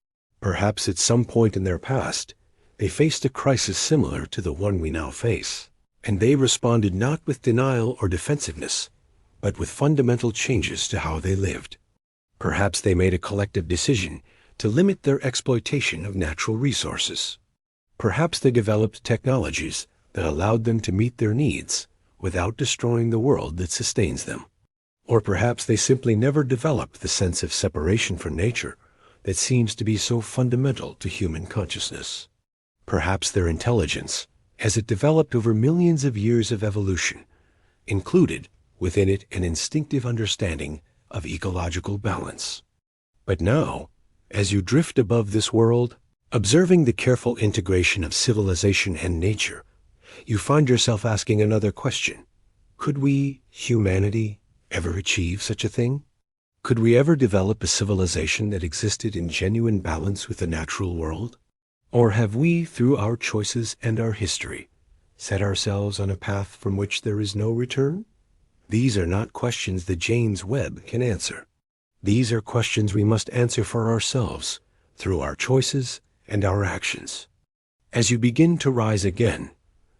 Perhaps at some point in their past, they faced a crisis similar to the one we now face, and they responded not with denial or defensiveness, but with fundamental changes to how they lived. Perhaps they made a collective decision to limit their exploitation of natural resources. Perhaps they developed technologies that allowed them to meet their needs without destroying the world that sustains them. Or perhaps they simply never developed the sense of separation from nature that seems to be so fundamental to human consciousness. Perhaps their intelligence, as it developed over millions of years of evolution, included within it an instinctive understanding of ecological balance. But now, as you drift above this world, observing the careful integration of civilization and nature, you find yourself asking another question. Could we, humanity, ever achieve such a thing? Could we ever develop a civilization that existed in genuine balance with the natural world? Or have we, through our choices and our history, set ourselves on a path from which there is no return? These are not questions that James Webb can answer. These are questions we must answer for ourselves through our choices and our actions. As you begin to rise again,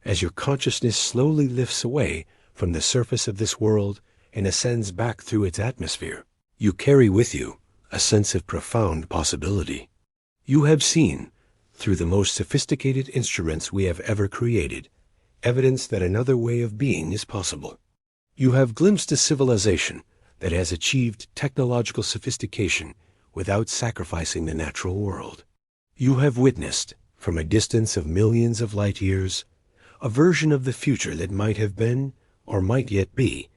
as your consciousness slowly lifts away from the surface of this world and ascends back through its atmosphere, you carry with you a sense of profound possibility. You have seen, through the most sophisticated instruments we have ever created, evidence that another way of being is possible. You have glimpsed a civilization that has achieved technological sophistication without sacrificing the natural world. You have witnessed, from a distance of millions of light years, a version of the future that might have been, or might yet be,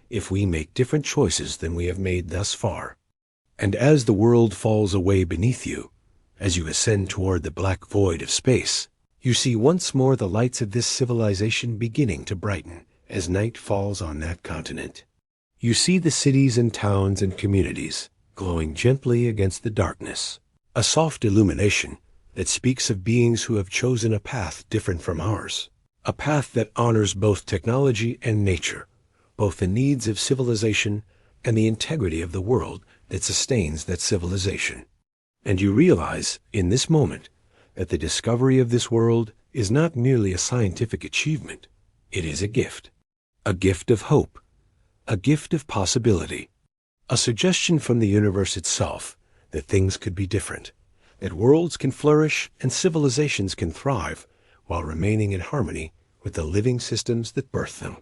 if we make different choices than we have made thus far. And as the world falls away beneath you, as you ascend toward the black void of space, you see once more the lights of this civilization beginning to brighten as night falls on that continent. You see the cities and towns and communities glowing gently against the darkness, a soft illumination that speaks of beings who have chosen a path different from ours, a path that honors both technology and nature, both the needs of civilization and the integrity of the world that sustains that civilization. And you realize in this moment that the discovery of this world is not merely a scientific achievement, it is a gift of hope, a gift of possibility, a suggestion from the universe itself that things could be different, that worlds can flourish and civilizations can thrive while remaining in harmony with the living systems that birth them.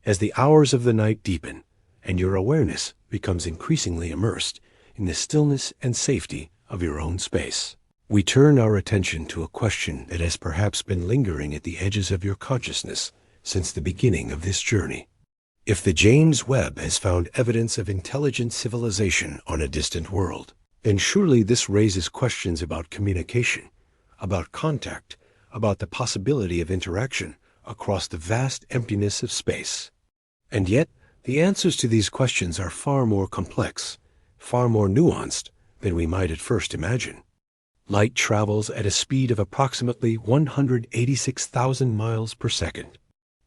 As the hours of the night deepen and your awareness becomes increasingly immersed in the stillness and safety of your own space, we turn our attention to a question that has perhaps been lingering at the edges of your consciousness since the beginning of this journey. If the James Webb has found evidence of intelligent civilization on a distant world, then surely this raises questions about communication, about contact, about the possibility of interaction across the vast emptiness of space. And yet, the answers to these questions are far more complex, far more nuanced than we might at first imagine. Light travels at a speed of approximately 186,000 miles per second.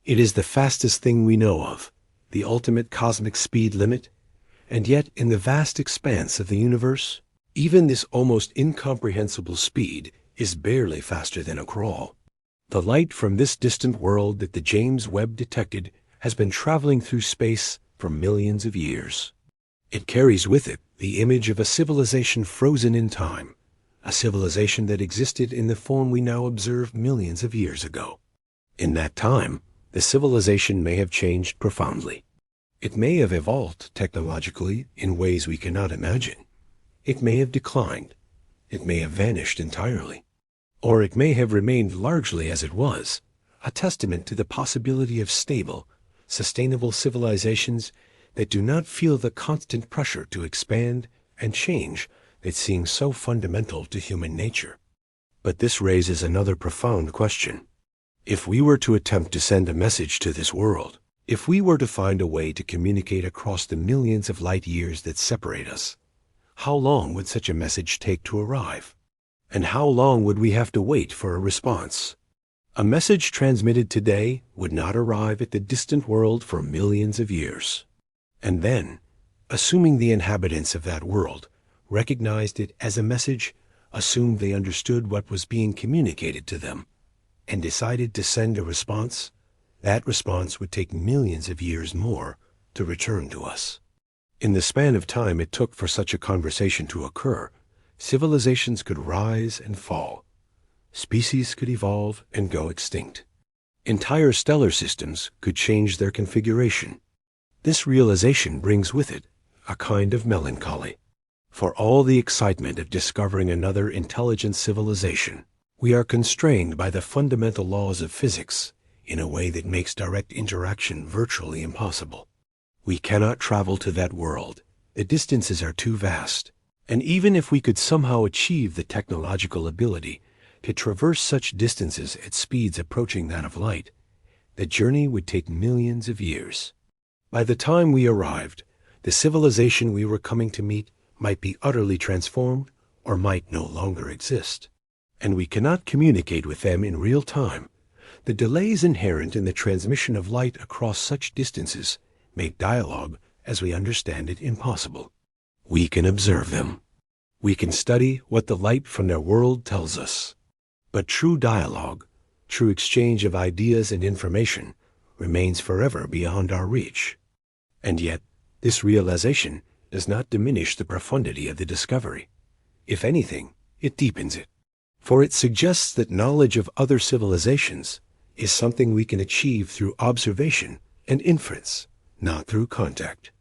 It is the fastest thing we know of, the ultimate cosmic speed limit, and yet in the vast expanse of the universe, even this almost incomprehensible speed is barely faster than a crawl. The light from this distant world that the James Webb detected has been traveling through space for millions of years. It carries with it the image of a civilization frozen in time, a civilization that existed in the form we now observe millions of years ago. In that time, the civilization may have changed profoundly. It may have evolved technologically in ways we cannot imagine. It may have declined. It may have vanished entirely. Or it may have remained largely as it was, a testament to the possibility of stable, sustainable civilizations that do not feel the constant pressure to expand and change that seems so fundamental to human nature. But this raises another profound question. If we were to attempt to send a message to this world, if we were to find a way to communicate across the millions of light years that separate us, how long would such a message take to arrive? And how long would we have to wait for a response? A message transmitted today would not arrive at the distant world for millions of years. And then, assuming the inhabitants of that world recognized it as a message, assumed they understood what was being communicated to them, and decided to send a response, that response would take millions of years more to return to us. In the span of time it took for such a conversation to occur, civilizations could rise and fall. Species could evolve and go extinct. Entire stellar systems could change their configuration. This realization brings with it a kind of melancholy. For all the excitement of discovering another intelligent civilization, we are constrained by the fundamental laws of physics in a way that makes direct interaction virtually impossible. We cannot travel to that world. The distances are too vast. And even if we could somehow achieve the technological ability to traverse such distances at speeds approaching that of light, the journey would take millions of years. By the time we arrived, the civilization we were coming to meet might be utterly transformed or might no longer exist. And we cannot communicate with them in real time. The delays inherent in the transmission of light across such distances make dialogue, as we understand it, impossible. We can observe them. We can study what the light from their world tells us. But true dialogue, true exchange of ideas and information, remains forever beyond our reach. And yet, this realization does not diminish the profundity of the discovery. If anything, it deepens it. For it suggests that knowledge of other civilizations is something we can achieve through observation and inference, not through contact.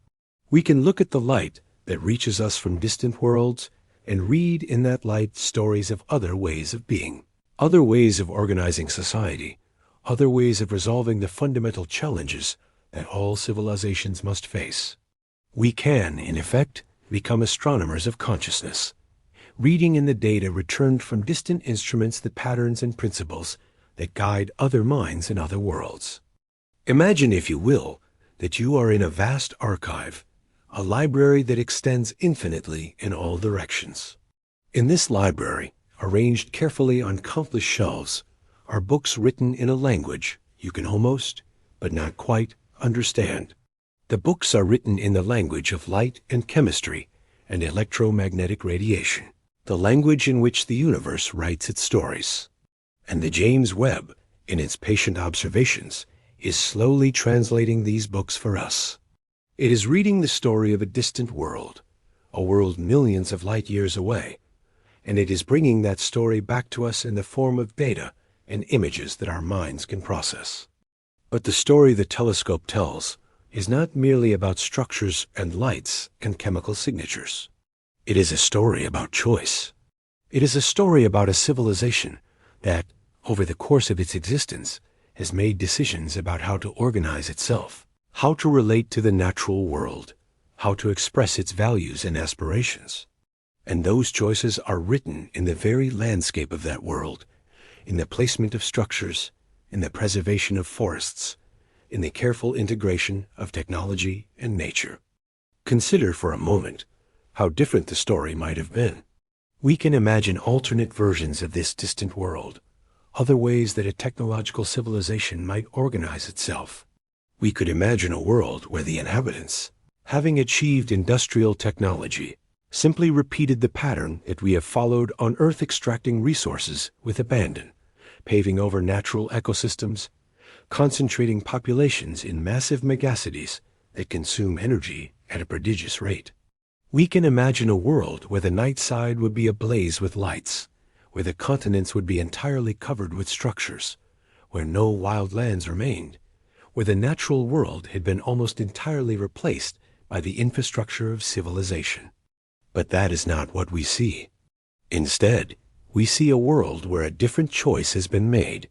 We can look at the light that reaches us from distant worlds and read in that light stories of other ways of being, other ways of organizing society, other ways of resolving the fundamental challenges that all civilizations must face. We can, in effect, become astronomers of consciousness, reading in the data returned from distant instruments the patterns and principles that guide other minds in other worlds. Imagine, if you will, that you are in a vast archive, a library that extends infinitely in all directions. In this library, arranged carefully on countless shelves, are books written in a language you can almost, but not quite, understand. The books are written in the language of light and chemistry and electromagnetic radiation, the language in which the universe writes its stories. And the James Webb, in its patient observations, is slowly translating these books for us. It is reading the story of a distant world, a world millions of light years away, and it is bringing that story back to us in the form of data and images that our minds can process. But the story the telescope tells is not merely about structures and lights and chemical signatures. It is a story about choice. It is a story about a civilization that, over the course of its existence, has made decisions about how to organize itself, how to relate to the natural world, how to express its values and aspirations. And those choices are written in the very landscape of that world, in the placement of structures, in the preservation of forests, in the careful integration of technology and nature. Consider for a moment how different the story might have been. We can imagine alternate versions of this distant world, other ways that a technological civilization might organize itself. We could imagine a world where the inhabitants, having achieved industrial technology, simply repeated the pattern that we have followed on Earth, extracting resources with abandon, paving over natural ecosystems, concentrating populations in massive megacities that consume energy at a prodigious rate. We can imagine a world where the night side would be ablaze with lights, where the continents would be entirely covered with structures, where no wild lands remained, where the natural world had been almost entirely replaced by the infrastructure of civilization. But that is not what we see. Instead, we see a world where a different choice has been made,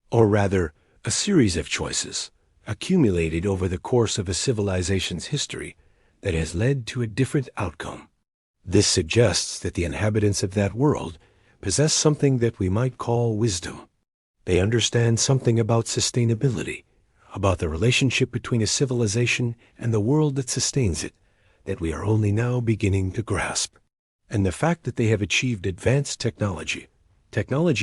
or rather, a series of choices accumulated over the course of a civilization's history that has led to a different outcome. This suggests that the inhabitants of that world possess something that we might call wisdom. They understand something about sustainability, about the relationship between a civilization and the world that sustains it, that we are only now beginning to grasp. And the fact that they have achieved advanced technology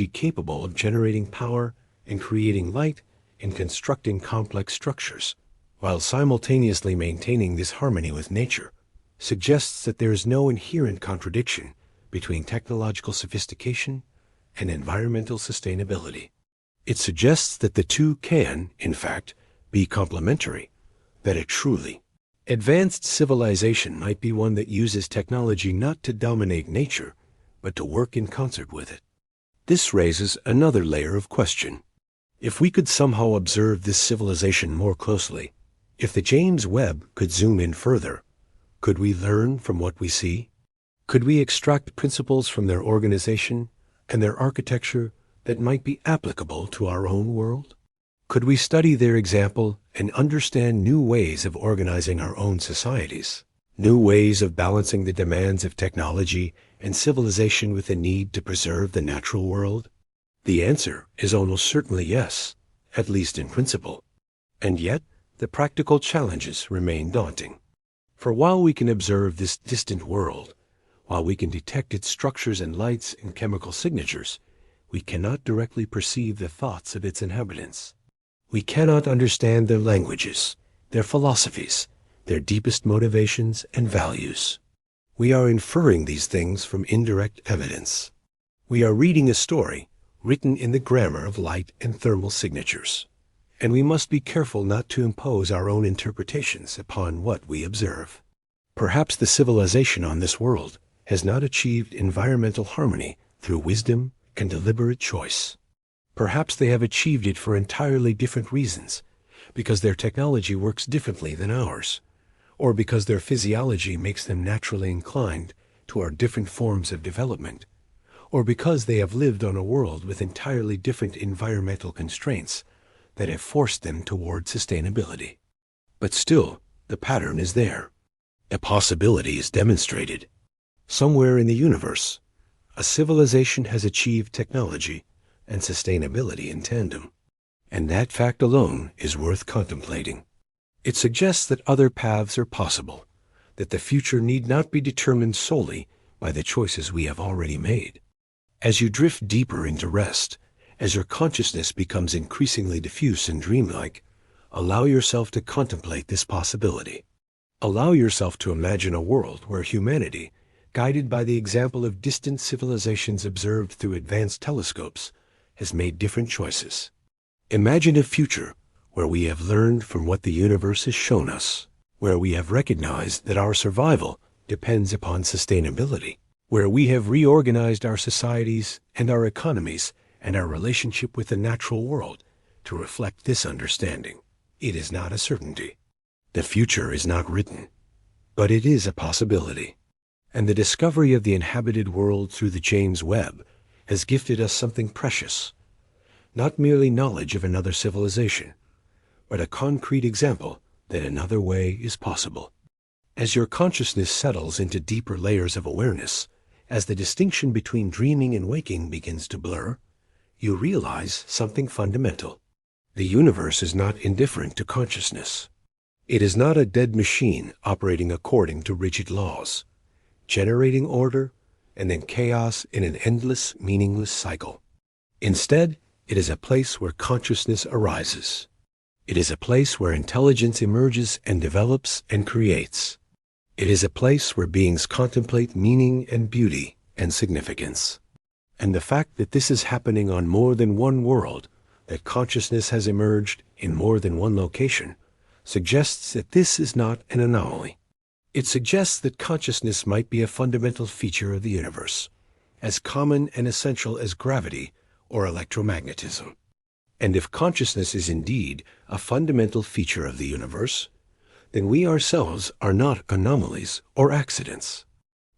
capable of generating power and creating light and constructing complex structures, while simultaneously maintaining this harmony with nature, suggests that there is no inherent contradiction between technological sophistication and environmental sustainability. It suggests that the two can, in fact, be complementary, that a truly advanced civilization might be one that uses technology not to dominate nature, but to work in concert with it. This raises another layer of question. If we could somehow observe this civilization more closely, if the James Webb could zoom in further, could we learn from what we see? Could we extract principles from their organization and their architecture that might be applicable to our own world? Could we study their example and understand new ways of organizing our own societies, new ways of balancing the demands of technology and civilization with the need to preserve the natural world? The answer is almost certainly yes, at least in principle. And yet, the practical challenges remain daunting. For while we can observe this distant world, while we can detect its structures and lights and chemical signatures, we cannot directly perceive the thoughts of its inhabitants. We cannot understand their languages, their philosophies, their deepest motivations and values. We are inferring these things from indirect evidence. We are reading a story written in the grammar of light and thermal signatures, and we must be careful not to impose our own interpretations upon what we observe. Perhaps the civilization on this world has not achieved environmental harmony through wisdom and deliberate choice. Perhaps they have achieved it for entirely different reasons, because their technology works differently than ours, or because their physiology makes them naturally inclined to our different forms of development, or because they have lived on a world with entirely different environmental constraints that have forced them toward sustainability. But still, the pattern is there. A possibility is demonstrated. Somewhere in the universe, a civilization has achieved technology and sustainability in tandem. And that fact alone is worth contemplating. It suggests that other paths are possible, that the future need not be determined solely by the choices we have already made. As you drift deeper into rest, as your consciousness becomes increasingly diffuse and dreamlike, allow yourself to contemplate this possibility. Allow yourself to imagine a world where humanity, guided by the example of distant civilizations observed through advanced telescopes, has made different choices. Imagine a future where we have learned from what the universe has shown us, where we have recognized that our survival depends upon sustainability, where we have reorganized our societies and our economies and our relationship with the natural world to reflect this understanding. It is not a certainty. The future is not written, but it is a possibility. And the discovery of the inhabited world through the James Webb has gifted us something precious, not merely knowledge of another civilization, but a concrete example that another way is possible. As your consciousness settles into deeper layers of awareness, as the distinction between dreaming and waking begins to blur, you realize something fundamental. The universe is not indifferent to consciousness. It is not a dead machine operating according to rigid laws, generating order and then chaos in an endless, meaningless cycle. Instead, it is a place where consciousness arises. It is a place where intelligence emerges and develops and creates. It is a place where beings contemplate meaning and beauty and significance. And the fact that this is happening on more than one world, that consciousness has emerged in more than one location, suggests that this is not an anomaly. It suggests that consciousness might be a fundamental feature of the universe, as common and essential as gravity or electromagnetism. And if consciousness is indeed a fundamental feature of the universe, then we ourselves are not anomalies or accidents.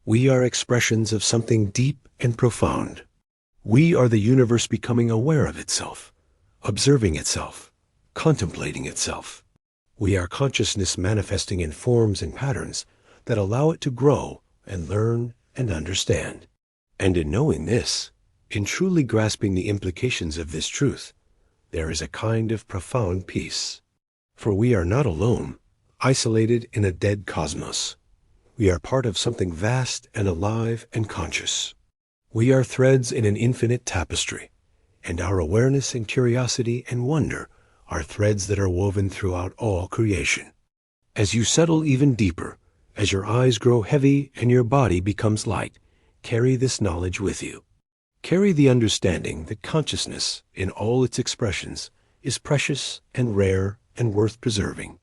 We are expressions of something deep and profound. We are the universe becoming aware of itself, observing itself, contemplating itself. We are consciousness manifesting in forms and patterns that allow it to grow and learn and understand. And in knowing this, in truly grasping the implications of this truth, there is a kind of profound peace. For we are not alone, isolated in a dead cosmos. We are part of something vast and alive and conscious. We are threads in an infinite tapestry, and our awareness and curiosity and wonder are threads that are woven throughout all creation. As you settle even deeper, as your eyes grow heavy and your body becomes light, carry this knowledge with you. Carry the understanding that consciousness, in all its expressions, is precious and rare and worth preserving.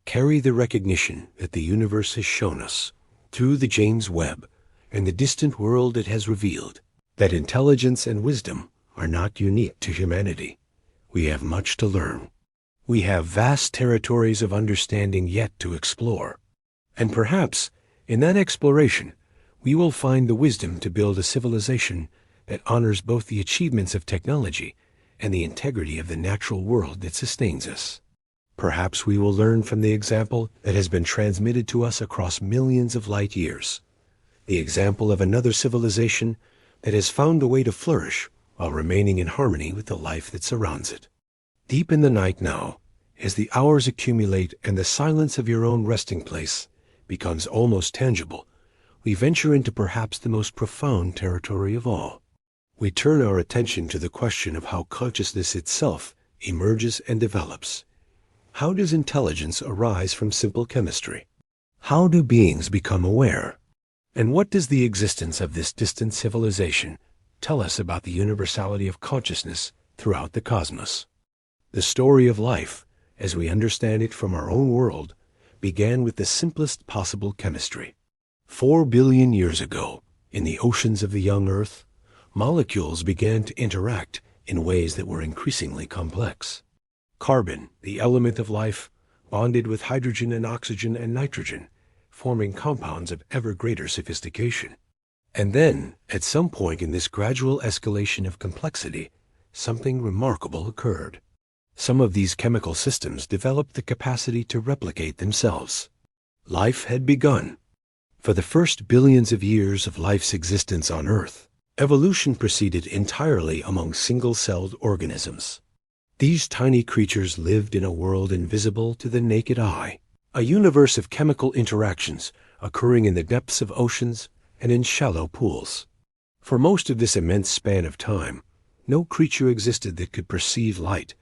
Carry the recognition that the universe has shown us, through the James Webb and the distant world it has revealed, that intelligence and wisdom are not unique to humanity. We have much to learn. We have vast territories of understanding yet to explore. And perhaps, in that exploration, we will find the wisdom to build a civilization that honors both the achievements of technology and the integrity of the natural world that sustains us. Perhaps we will learn from the example that has been transmitted to us across millions of light years, the example of another civilization that has found a way to flourish while remaining in harmony with the life that surrounds it. Deep in the night now, as the hours accumulate and the silence of your own resting place becomes almost tangible, we venture into perhaps the most profound territory of all. We turn our attention to the question of how consciousness itself emerges and develops. How does intelligence arise from simple chemistry? How do beings become aware? And what does the existence of this distant civilization tell us about the universality of consciousness throughout the cosmos? The story of life, as we understand it from our own world, began with the simplest possible chemistry. 4 billion years ago, in the oceans of the young Earth, molecules began to interact in ways that were increasingly complex. Carbon, the element of life, bonded with hydrogen and oxygen and nitrogen, forming compounds of ever greater sophistication. And then, at some point in this gradual escalation of complexity, something remarkable occurred. Some of these chemical systems developed the capacity to replicate themselves. Life had begun. For the first billions of years of life's existence on Earth, evolution proceeded entirely among single-celled organisms. These tiny creatures lived in a world invisible to the naked eye, a universe of chemical interactions occurring in the depths of oceans and in shallow pools. For most of this immense span of time, no creature existed that could perceive light,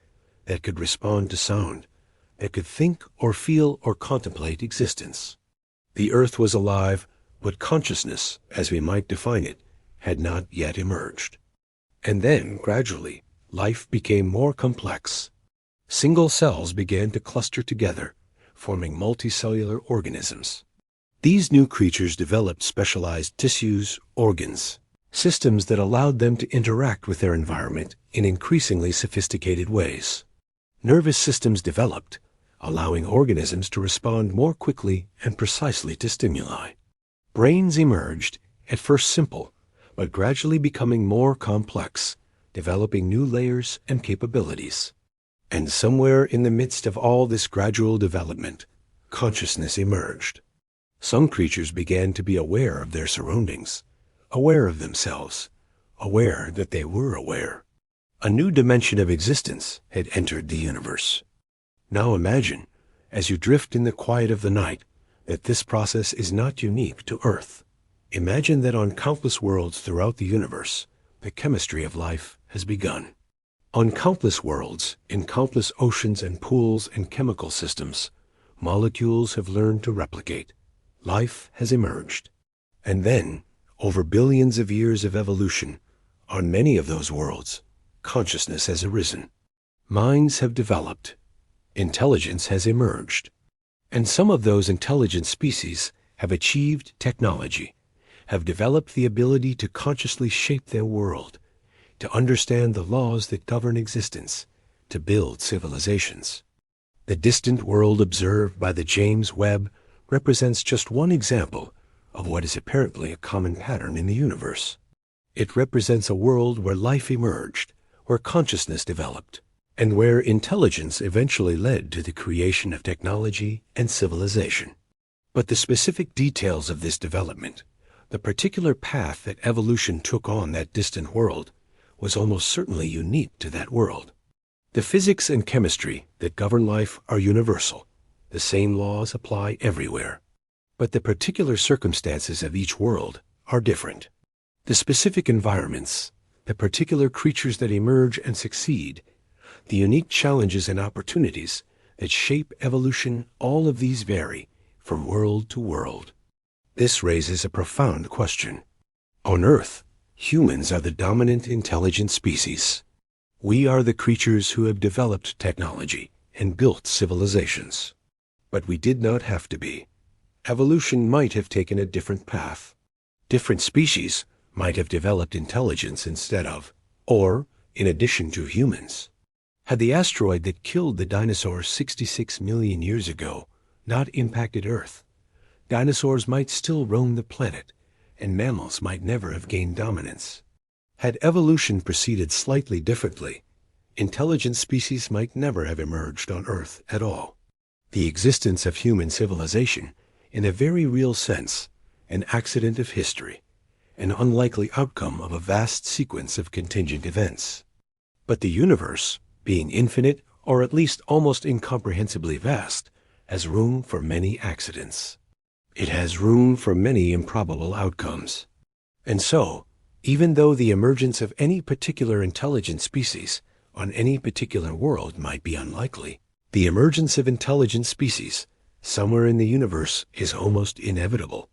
that could respond to sound, that could think or feel or contemplate existence. The Earth was alive, but consciousness, as we might define it, had not yet emerged. And then, gradually, life became more complex. Single cells began to cluster together, forming multicellular organisms. These new creatures developed specialized tissues, organs, systems that allowed them to interact with their environment in increasingly sophisticated ways. Nervous systems developed, allowing organisms to respond more quickly and precisely to stimuli. Brains emerged, at first simple, but gradually becoming more complex, developing new layers and capabilities. And somewhere in the midst of all this gradual development, consciousness emerged. Some creatures began to be aware of their surroundings, aware of themselves, aware that they were aware. A new dimension of existence had entered the universe. Now imagine, as you drift in the quiet of the night, that this process is not unique to Earth. Imagine that on countless worlds throughout the universe, the chemistry of life has begun. On countless worlds, in countless oceans and pools and chemical systems, molecules have learned to replicate. Life has emerged. And then, over billions of years of evolution, on many of those worlds, consciousness has arisen. Minds have developed. Intelligence has emerged. And some of those intelligent species have achieved technology, have developed the ability to consciously shape their world, to understand the laws that govern existence, to build civilizations. The distant world observed by the James Webb represents just one example of what is apparently a common pattern in the universe. It represents a world where life emerged, where consciousness developed, and where intelligence eventually led to the creation of technology and civilization. But the specific details of this development, the particular path that evolution took on that distant world, was almost certainly unique to that world. The physics and chemistry that govern life are universal. The same laws apply everywhere. But the particular circumstances of each world are different. The specific environments, the particular creatures that emerge and succeed, the unique challenges and opportunities that shape evolution, all of these vary from world to world. This raises a profound question. On Earth, humans are the dominant intelligent species. We are the creatures who have developed technology and built civilizations. But we did not have to be. Evolution might have taken a different path. Different species might have developed intelligence instead of, or in addition to humans. Had the asteroid that killed the dinosaurs 66 million years ago not impacted Earth, dinosaurs might still roam the planet, and mammals might never have gained dominance. Had evolution proceeded slightly differently, intelligent species might never have emerged on Earth at all. The existence of human civilization, in a very real sense, an accident of history, an unlikely outcome of a vast sequence of contingent events. But the universe, being infinite, or at least almost incomprehensibly vast, has room for many accidents. It has room for many improbable outcomes. And so, even though the emergence of any particular intelligent species on any particular world might be unlikely, the emergence of intelligent species somewhere in the universe is almost inevitable.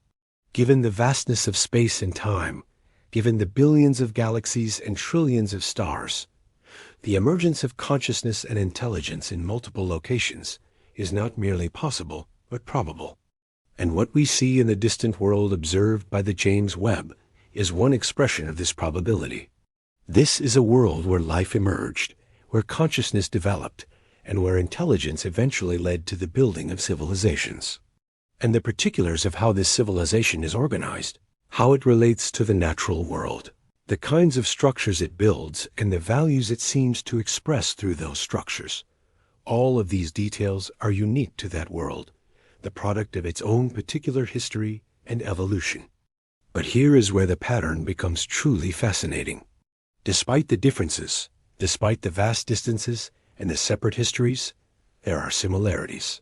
Given the vastness of space and time, given the billions of galaxies and trillions of stars, the emergence of consciousness and intelligence in multiple locations is not merely possible, but probable. And what we see in the distant world observed by the James Webb is one expression of this probability. This is a world where life emerged, where consciousness developed, and where intelligence eventually led to the building of civilizations. And the particulars of how this civilization is organized, how it relates to the natural world, the kinds of structures it builds, and the values it seems to express through those structures, All of these details are unique to that world, the product of its own particular history and evolution. But here is where the pattern becomes truly fascinating. Despite the differences, despite the vast distances and the separate histories, there are similarities.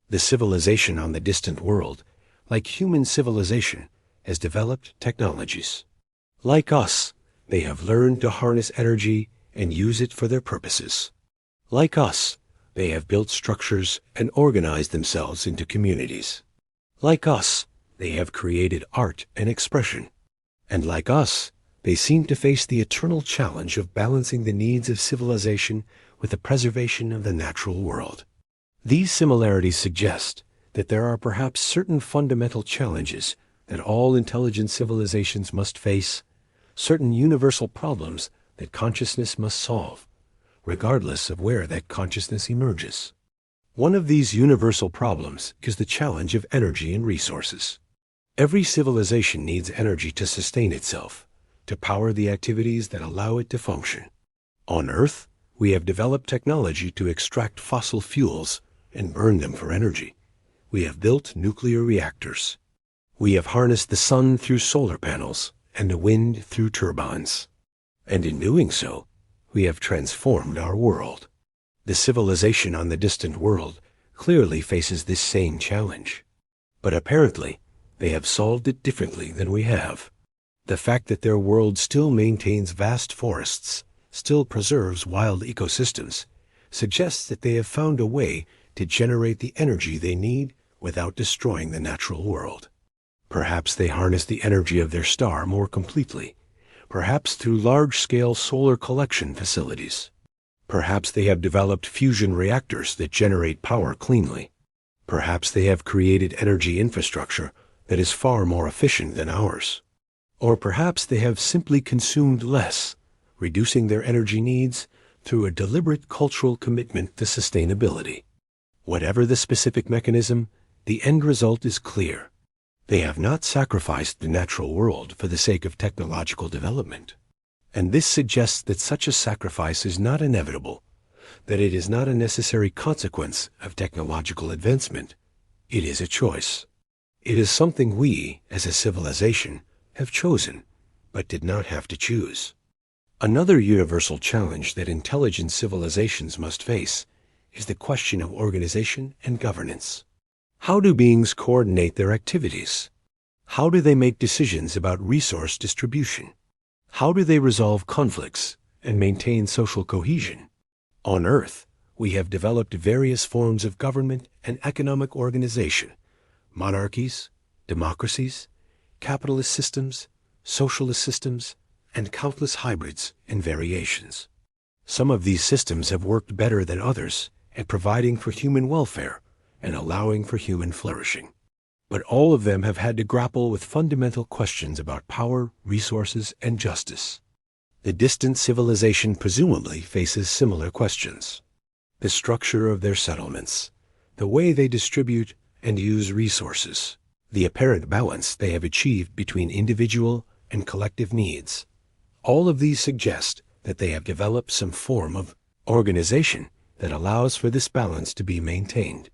The civilization on the distant world, like human civilization, has developed technologies. Like us, they have learned to harness energy and use it for their purposes. Like us, they have built structures and organized themselves into communities. Like us, they have created art and expression. And like us, they seem to face the eternal challenge of balancing the needs of civilization with the preservation of the natural world. These similarities suggest that there are perhaps certain fundamental challenges that all intelligent civilizations must face, certain universal problems that consciousness must solve, regardless of where that consciousness emerges. One of these universal problems is the challenge of energy and resources. Every civilization needs energy to sustain itself, to power the activities that allow it to function. On Earth, we have developed technology to extract fossil fuels and burn them for energy. We have built nuclear reactors. We have harnessed the sun through solar panels and the wind through turbines. And in doing so, we have transformed our world. The civilization on the distant world clearly faces this same challenge. But apparently, they have solved it differently than we have. The fact that their world still maintains vast forests, still preserves wild ecosystems, suggests that they have found a way to generate the energy they need without destroying the natural world. Perhaps they harness the energy of their star more completely, perhaps through large-scale solar collection facilities. Perhaps they have developed fusion reactors that generate power cleanly. Perhaps they have created energy infrastructure that is far more efficient than ours. Or perhaps they have simply consumed less, reducing their energy needs through a deliberate cultural commitment to sustainability. Whatever the specific mechanism, the end result is clear. They have not sacrificed the natural world for the sake of technological development. And this suggests that such a sacrifice is not inevitable, that it is not a necessary consequence of technological advancement. It is a choice. It is something we, as a civilization, have chosen, but did not have to choose. Another universal challenge that intelligent civilizations must face is the question of organization and governance. How do beings coordinate their activities? How do they make decisions about resource distribution? How do they resolve conflicts and maintain social cohesion? On Earth, we have developed various forms of government and economic organization: monarchies, democracies, capitalist systems, socialist systems, and countless hybrids and variations. Some of these systems have worked better than others at providing for human welfare and allowing for human flourishing. But all of them have had to grapple with fundamental questions about power, resources, and justice. The distant civilization presumably faces similar questions. The structure of their settlements, the way they distribute and use resources, the apparent balance they have achieved between individual and collective needs. All of these suggest that they have developed some form of organization that allows for this balance to be maintained.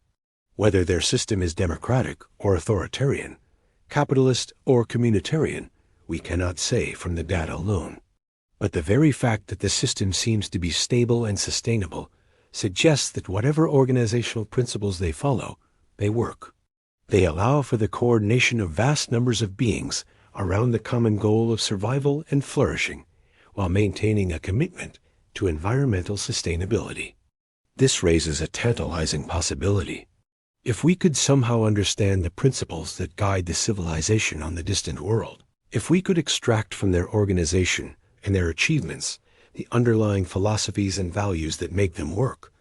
Whether their system is democratic or authoritarian, capitalist or communitarian, we cannot say from the data alone. But the very fact that the system seems to be stable and sustainable suggests that whatever organizational principles they follow, they work. They allow for the coordination of vast numbers of beings around the common goal of survival and flourishing, while maintaining a commitment to environmental sustainability. This raises a tantalizing possibility. If we could somehow understand the principles that guide the civilization on the distant world, if we could extract from their organization and their achievements the underlying philosophies and values that make them work,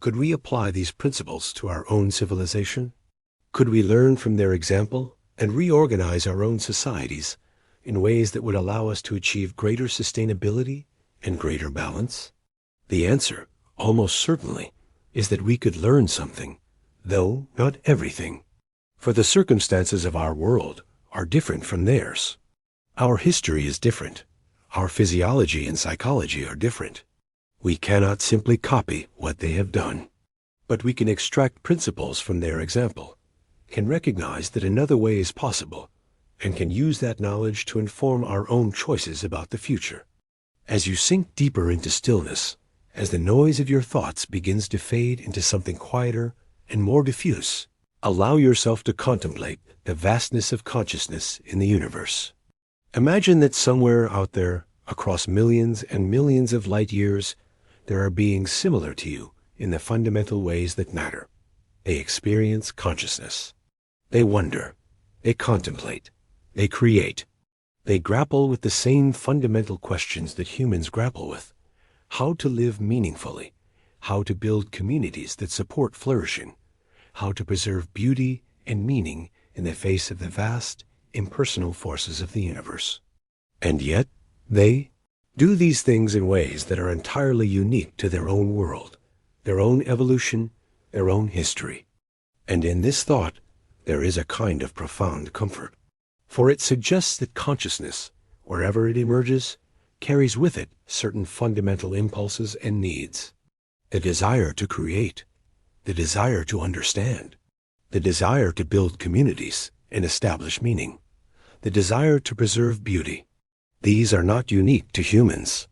could we apply these principles to our own civilization? Could we learn from their example and reorganize our own societies in ways that would allow us to achieve greater sustainability and greater balance? The answer, almost certainly, is that we could learn something, though not everything. For the circumstances of our world are different from theirs. Our history is different. Our physiology and psychology are different. We cannot simply copy what they have done. But we can extract principles from their example, can recognize that another way is possible, and can use that knowledge to inform our own choices about the future. As you sink deeper into stillness, as the noise of your thoughts begins to fade into something quieter and more diffuse, allow yourself to contemplate the vastness of consciousness in the universe. Imagine that somewhere out there, across millions and millions of light years, there are beings similar to you in the fundamental ways that matter. They experience consciousness. They wonder. They contemplate. They create. They grapple with the same fundamental questions that humans grapple with: how to live meaningfully, how to build communities that support flourishing, how to preserve beauty and meaning in the face of the vast, impersonal forces of the universe. And yet, they do these things in ways that are entirely unique to their own world, their own evolution, their own history. And in this thought, there is a kind of profound comfort. For it suggests that consciousness, wherever it emerges, carries with it certain fundamental impulses and needs. The desire to create, the desire to understand, the desire to build communities and establish meaning, the desire to preserve beauty. These are not unique to humans.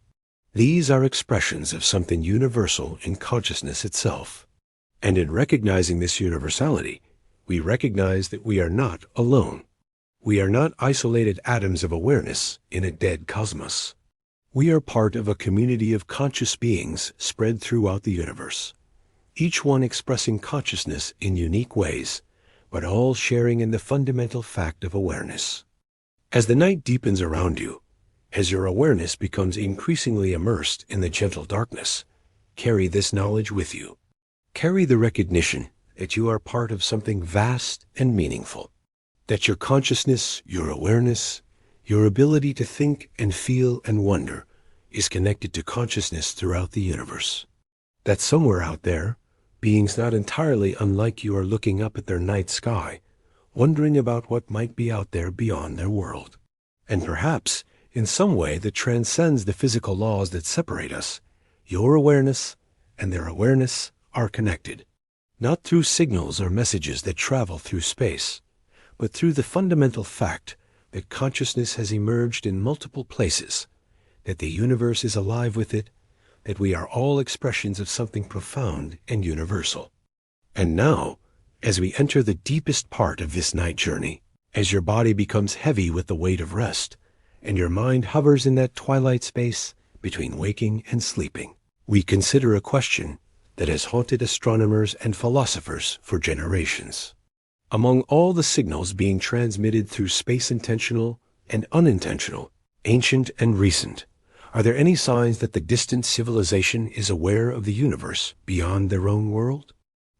These are expressions of something universal in consciousness itself. And in recognizing this universality, we recognize that we are not alone. We are not isolated atoms of awareness in a dead cosmos. We are part of a community of conscious beings spread throughout the universe, each one expressing consciousness in unique ways, but all sharing in the fundamental fact of awareness. As the night deepens around you, as your awareness becomes increasingly immersed in the gentle darkness, carry this knowledge with you. Carry the recognition that you are part of something vast and meaningful, that your consciousness, your awareness, your ability to think and feel and wonder is connected to consciousness throughout the universe. That somewhere out there, beings not entirely unlike you are looking up at their night sky, wondering about what might be out there beyond their world. And perhaps, in some way that transcends the physical laws that separate us, your awareness and their awareness are connected, not through signals or messages that travel through space, but through the fundamental fact that consciousness has emerged in multiple places, that the universe is alive with it, that we are all expressions of something profound and universal. And now, as we enter the deepest part of this night journey, as your body becomes heavy with the weight of rest, and your mind hovers in that twilight space between waking and sleeping, we consider a question that has haunted astronomers and philosophers for generations. Among all the signals being transmitted through space, intentional and unintentional, ancient and recent, are there any signs that the distant civilization is aware of the universe beyond their own world?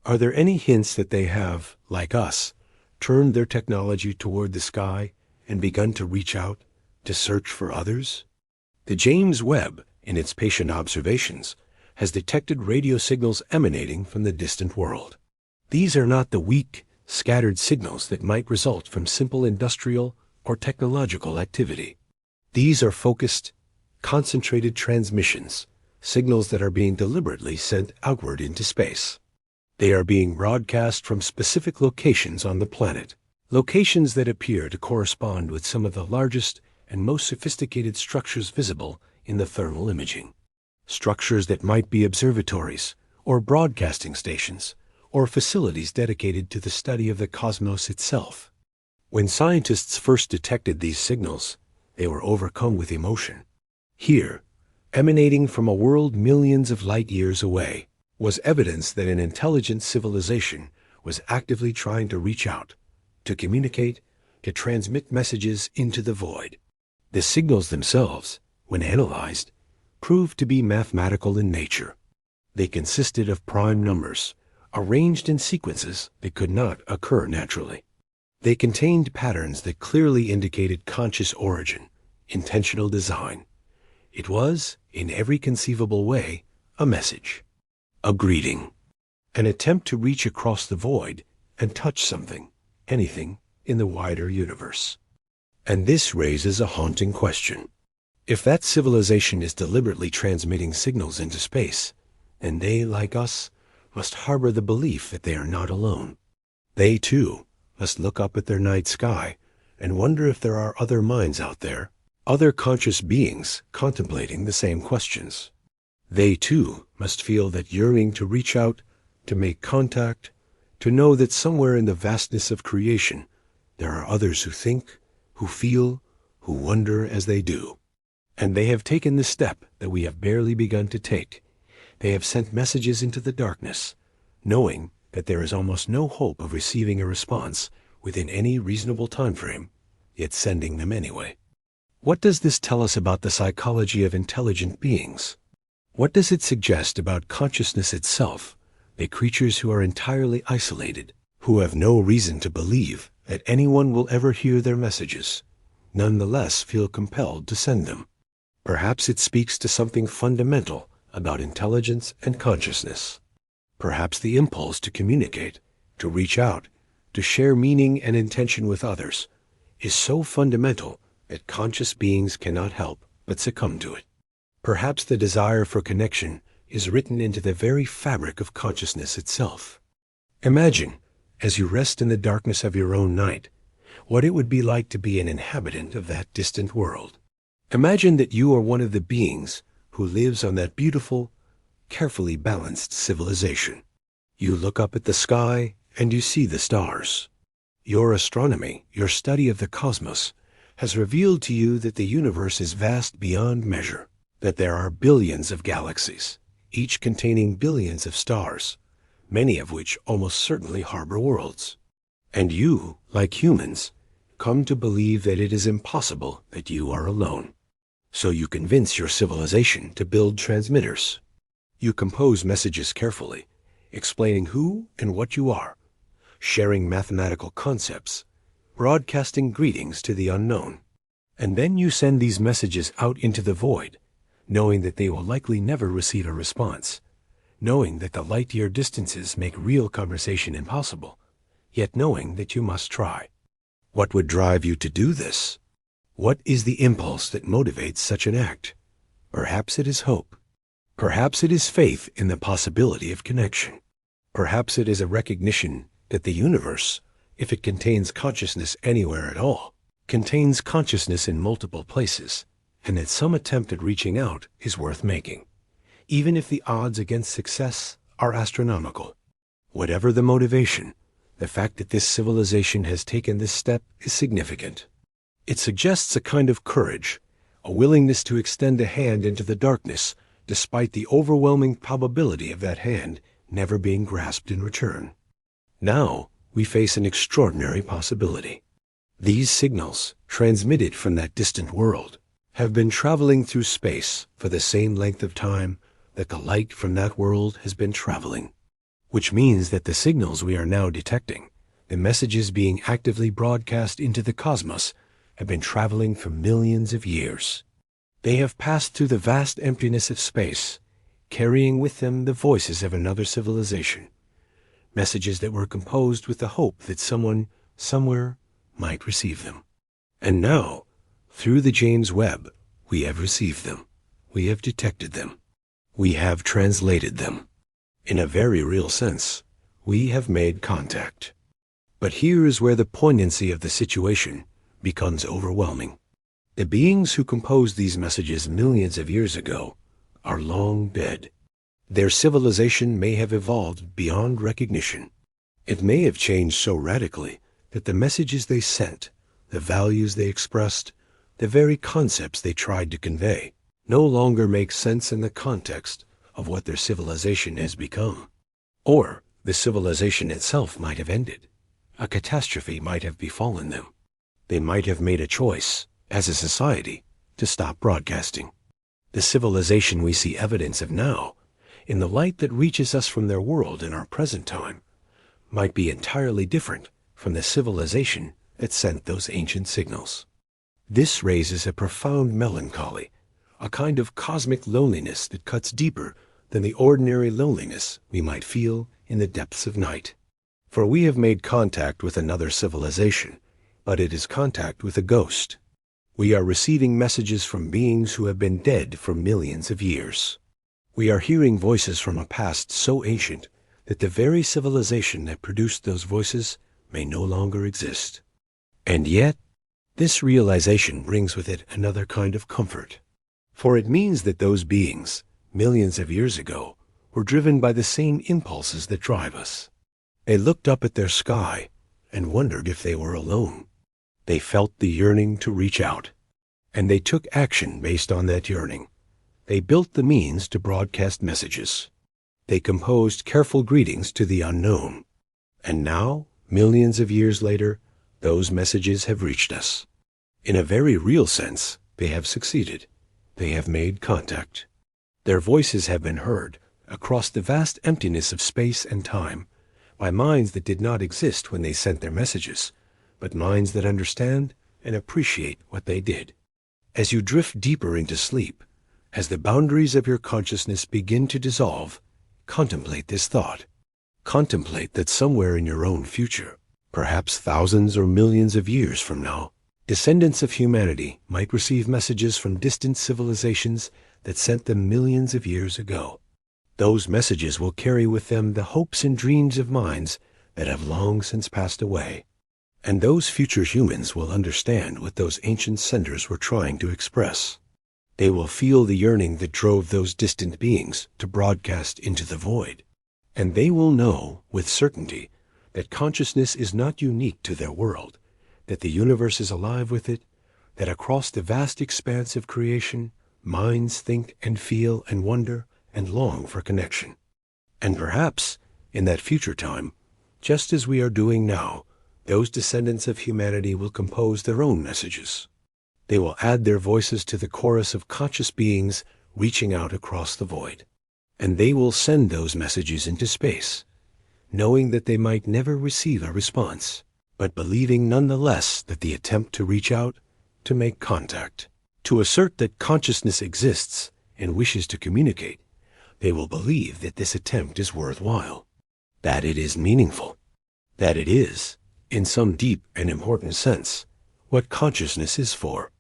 Are there any hints that they have, like us, turned their technology toward the sky and begun to reach out, to search for others? The James Webb, in its patient observations, has detected radio signals emanating from the distant world. These are not the weak, scattered signals that might result from simple industrial or technological activity. These are focused, concentrated transmissions, signals that are being deliberately sent outward into space. They are being broadcast from specific locations on the planet, locations that appear to correspond with some of the largest and most sophisticated structures visible in the thermal imaging. Structures that might be observatories or broadcasting stations or facilities dedicated to the study of the cosmos itself. When scientists first detected these signals, they were overcome with emotion. Here, emanating from a world millions of light years away, was evidence that an intelligent civilization was actively trying to reach out, to communicate, to transmit messages into the void. The signals themselves, when analyzed, proved to be mathematical in nature. They consisted of prime numbers, arranged in sequences that could not occur naturally. They contained patterns that clearly indicated conscious origin, intentional design. It was, in every conceivable way, a message, a greeting, an attempt to reach across the void and touch something, anything, in the wider universe. And this raises a haunting question. If that civilization is deliberately transmitting signals into space, then they, like us, must harbor the belief that they are not alone. They, too, must look up at their night sky and wonder if there are other minds out there, other conscious beings contemplating the same questions. They, too, must feel that yearning to reach out, to make contact, to know that somewhere in the vastness of creation there are others who think, who feel, who wonder as they do. And they have taken the step that we have barely begun to take. They have sent messages into the darkness, knowing that there is almost no hope of receiving a response within any reasonable time frame, yet sending them anyway. What does this tell us about the psychology of intelligent beings? What does it suggest about consciousness itself, that creatures who are entirely isolated, who have no reason to believe that anyone will ever hear their messages, nonetheless feel compelled to send them? Perhaps it speaks to something fundamental about intelligence and consciousness. Perhaps the impulse to communicate, to reach out, to share meaning and intention with others, is so fundamental that conscious beings cannot help but succumb to it. Perhaps the desire for connection is written into the very fabric of consciousness itself. Imagine, as you rest in the darkness of your own night, what it would be like to be an inhabitant of that distant world. Imagine that you are one of the beings who lives on that beautiful, carefully balanced civilization. You look up at the sky and you see the stars. Your astronomy, your study of the cosmos, has revealed to you that the universe is vast beyond measure, that there are billions of galaxies, each containing billions of stars, many of which almost certainly harbor worlds. And you, like humans, come to believe that it is impossible that you are alone. So you convince your civilization to build transmitters. You compose messages carefully, explaining who and what you are, sharing mathematical concepts, broadcasting greetings to the unknown. And then you send these messages out into the void, knowing that they will likely never receive a response, knowing that the light-year distances make real conversation impossible, yet knowing that you must try. What would drive you to do this? What is the impulse that motivates such an act? Perhaps it is hope. Perhaps it is faith in the possibility of connection. Perhaps it is a recognition that the universe, if it contains consciousness anywhere at all, contains consciousness in multiple places, and that some attempt at reaching out is worth making, even if the odds against success are astronomical. Whatever the motivation, the fact that this civilization has taken this step is significant. It suggests a kind of courage, a willingness to extend a hand into the darkness, despite the overwhelming probability of that hand never being grasped in return. Now we face an extraordinary possibility. These signals, transmitted from that distant world, have been traveling through space for the same length of time that the light from that world has been traveling, which means that the signals we are now detecting, the messages being actively broadcast into the cosmos, have been traveling for millions of years. They have passed through the vast emptiness of space, carrying with them the voices of another civilization, messages that were composed with the hope that someone, somewhere, might receive them. And now, through the James Webb, we have received them. We have detected them. We have translated them. In a very real sense, we have made contact. But here is where the poignancy of the situation becomes overwhelming. The beings who composed these messages millions of years ago are long dead. Their civilization may have evolved beyond recognition. It may have changed so radically that the messages they sent, the values they expressed, the very concepts they tried to convey, no longer make sense in the context of what their civilization has become. Or the civilization itself might have ended. A catastrophe might have befallen them. They might have made a choice, as a society, to stop broadcasting. The civilization we see evidence of now, in the light that reaches us from their world in our present time, might be entirely different from the civilization that sent those ancient signals. This raises a profound melancholy, a kind of cosmic loneliness that cuts deeper than the ordinary loneliness we might feel in the depths of night. For we have made contact with another civilization, but it is contact with a ghost. We are receiving messages from beings who have been dead for millions of years. We are hearing voices from a past so ancient that the very civilization that produced those voices may no longer exist. And yet, this realization brings with it another kind of comfort. For it means that those beings, millions of years ago, were driven by the same impulses that drive us. They looked up at their sky and wondered if they were alone. They felt the yearning to reach out, and they took action based on that yearning. They built the means to broadcast messages. They composed careful greetings to the unknown. And now, millions of years later, those messages have reached us. In a very real sense, they have succeeded. They have made contact. Their voices have been heard across the vast emptiness of space and time by minds that did not exist when they sent their messages, but minds that understand and appreciate what they did. As you drift deeper into sleep, as the boundaries of your consciousness begin to dissolve, contemplate this thought. Contemplate that somewhere in your own future, perhaps thousands or millions of years from now, descendants of humanity might receive messages from distant civilizations that sent them millions of years ago. Those messages will carry with them the hopes and dreams of minds that have long since passed away. And those future humans will understand what those ancient senders were trying to express. They will feel the yearning that drove those distant beings to broadcast into the void. And they will know with certainty that consciousness is not unique to their world, that the universe is alive with it, that across the vast expanse of creation, minds think and feel and wonder and long for connection. And perhaps, in that future time, just as we are doing now, those descendants of humanity will compose their own messages. They will add their voices to the chorus of conscious beings reaching out across the void. And they will send those messages into space, knowing that they might never receive a response, but believing nonetheless that the attempt to reach out, to make contact, to assert that consciousness exists and wishes to communicate, they will believe that this attempt is worthwhile, that it is meaningful, that it is, in some deep and important sense, what consciousness is for.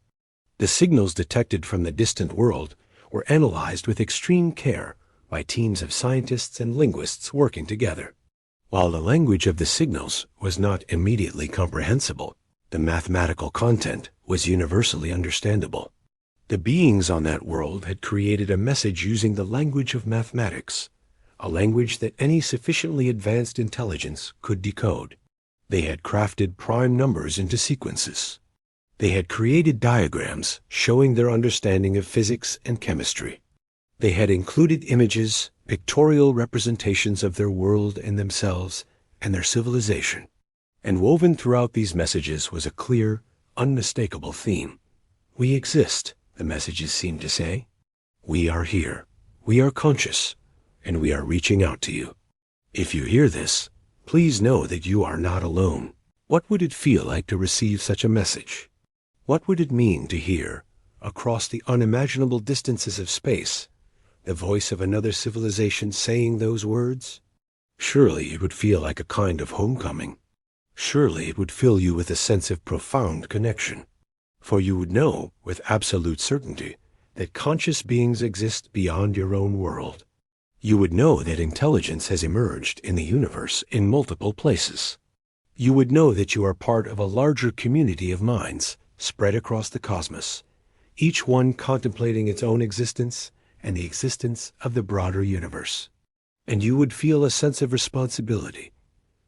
The signals detected from the distant world were analyzed with extreme care by teams of scientists and linguists working together. While the language of the signals was not immediately comprehensible, the mathematical content was universally understandable. The beings on that world had created a message using the language of mathematics, a language that any sufficiently advanced intelligence could decode. They had crafted prime numbers into sequences. They had created diagrams showing their understanding of physics and chemistry. They had included images, pictorial representations of their world and themselves and their civilization. And woven throughout these messages was a clear, unmistakable theme. We exist, the messages seemed to say. We are here. We are conscious, and we are reaching out to you. If you hear this, please know that you are not alone. What would it feel like to receive such a message? What would it mean to hear, across the unimaginable distances of space, the voice of another civilization saying those words? Surely it would feel like a kind of homecoming. Surely it would fill you with a sense of profound connection. For you would know, with absolute certainty, that conscious beings exist beyond your own world. You would know that intelligence has emerged in the universe in multiple places. You would know that you are part of a larger community of minds spread across the cosmos, each one contemplating its own existence and the existence of the broader universe. And you would feel a sense of responsibility,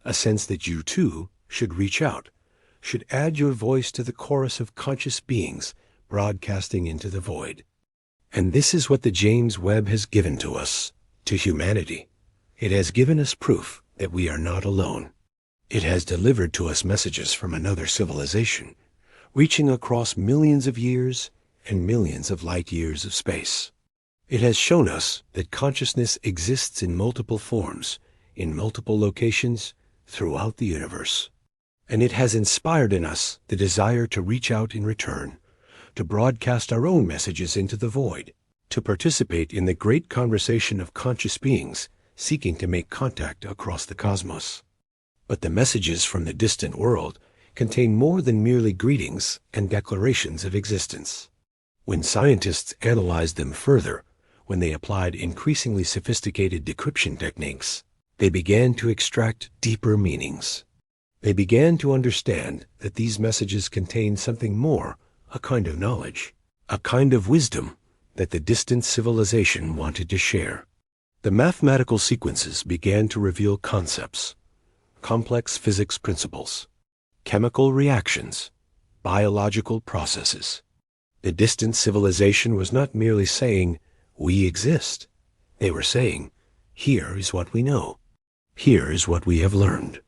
a sense that you too should reach out, should add your voice to the chorus of conscious beings broadcasting into the void. And this is what the James Webb has given to us, to humanity. It has given us proof that we are not alone. It has delivered to us messages from another civilization, reaching across millions of years and millions of light years of space. It has shown us that consciousness exists in multiple forms, in multiple locations, throughout the universe. And it has inspired in us the desire to reach out in return, to broadcast our own messages into the void, to participate in the great conversation of conscious beings seeking to make contact across the cosmos. But the messages from the distant world contain more than merely greetings and declarations of existence. When scientists analyzed them further, when they applied increasingly sophisticated decryption techniques, They began to extract deeper meanings. They began to understand that these messages contained something more, a kind of knowledge, a kind of wisdom that the distant civilization wanted to share. The mathematical sequences began to reveal concepts, complex physics principles, chemical reactions, biological processes. The distant civilization was not merely saying, "We exist." They were saying, "Here is what we know. Here is what we have learned.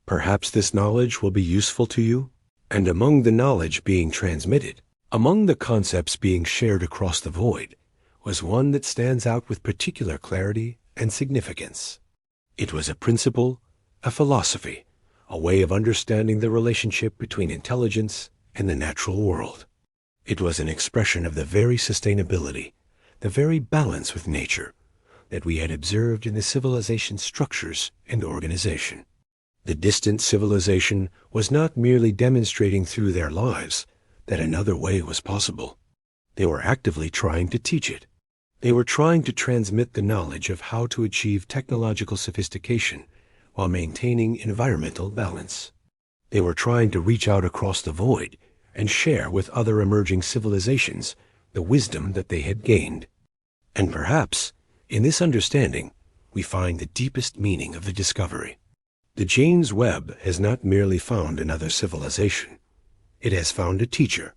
Perhaps this knowledge will be useful to you." And among the knowledge being transmitted, among the concepts being shared across the void, was one that stands out with particular clarity and significance. It was a principle, a philosophy, a way of understanding the relationship between intelligence and the natural world. It was an expression of the very sustainability, the very balance with nature that we had observed in the civilization's structures and organization. The distant civilization was not merely demonstrating through their lives that another way was possible. They were actively trying to teach it. They were trying to transmit the knowledge of how to achieve technological sophistication while maintaining environmental balance. They were trying to reach out across the void and share with other emerging civilizations the wisdom that they had gained. And perhaps, in this understanding, we find the deepest meaning of the discovery. The James Webb has not merely found another civilization. It has found a teacher.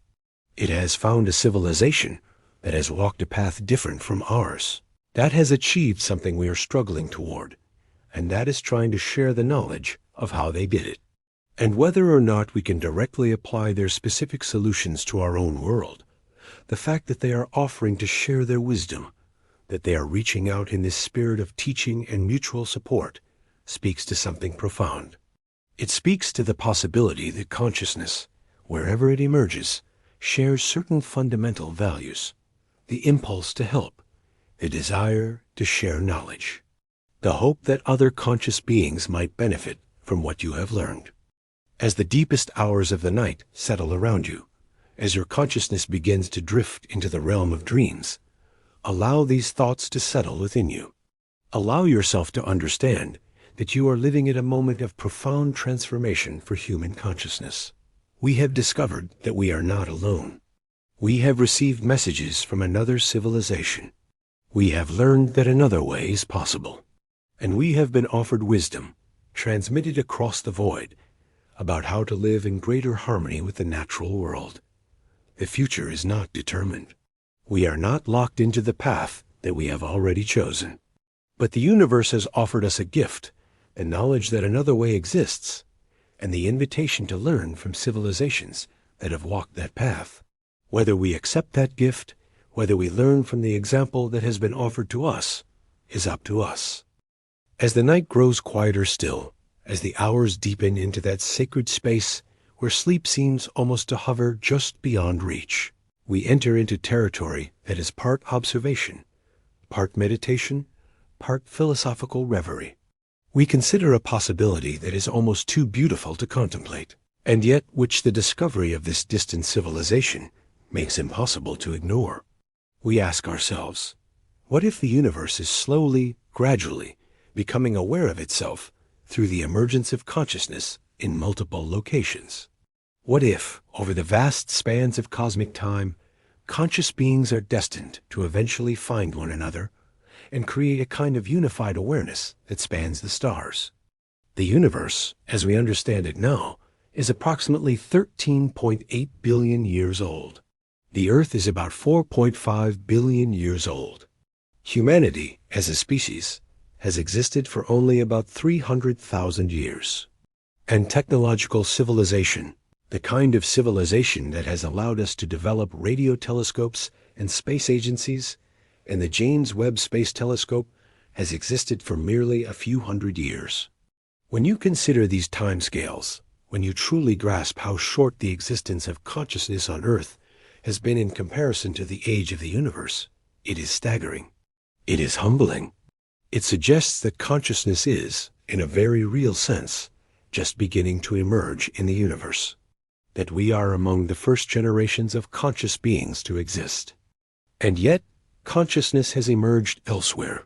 It has found a civilization that has walked a path different from ours, that has achieved something we are struggling toward, and that is trying to share the knowledge of how they did it. And whether or not we can directly apply their specific solutions to our own world, the fact that they are offering to share their wisdom, that they are reaching out in this spirit of teaching and mutual support, speaks to something profound. It speaks to the possibility that consciousness, wherever it emerges, shares certain fundamental values: the impulse to help, the desire to share knowledge, the hope that other conscious beings might benefit from what you have learned. As the deepest hours of the night settle around you, as your consciousness begins to drift into the realm of dreams, allow these thoughts to settle within you. Allow yourself to understand that you are living at a moment of profound transformation for human consciousness. We have discovered that we are not alone. We have received messages from another civilization. We have learned that another way is possible. And we have been offered wisdom, transmitted across the void, about how to live in greater harmony with the natural world. The future is not determined. We are not locked into the path that we have already chosen. But the universe has offered us a gift, the knowledge that another way exists, and the invitation to learn from civilizations that have walked that path. Whether we accept that gift, whether we learn from the example that has been offered to us, is up to us. As the night grows quieter still, as the hours deepen into that sacred space where sleep seems almost to hover just beyond reach, we enter into territory that is part observation, part meditation, part philosophical reverie. We consider a possibility that is almost too beautiful to contemplate, and yet which the discovery of this distant civilization makes impossible to ignore. We ask ourselves, what if the universe is slowly, gradually, becoming aware of itself through the emergence of consciousness in multiple locations? What if, over the vast spans of cosmic time, conscious beings are destined to eventually find one another and create a kind of unified awareness that spans the stars? The universe, as we understand it now, is approximately 13.8 billion years old. The Earth is about 4.5 billion years old. Humanity, as a species, has existed for only about 300,000 years. And technological civilization, the kind of civilization that has allowed us to develop radio telescopes and space agencies, and the James Webb Space Telescope, has existed for merely a few hundred years. When you consider these timescales, when you truly grasp how short the existence of consciousness on Earth has been in comparison to the age of the universe, it is staggering. It is humbling. It suggests that consciousness is, in a very real sense, just beginning to emerge in the universe, that we are among the first generations of conscious beings to exist. And yet, consciousness has emerged elsewhere.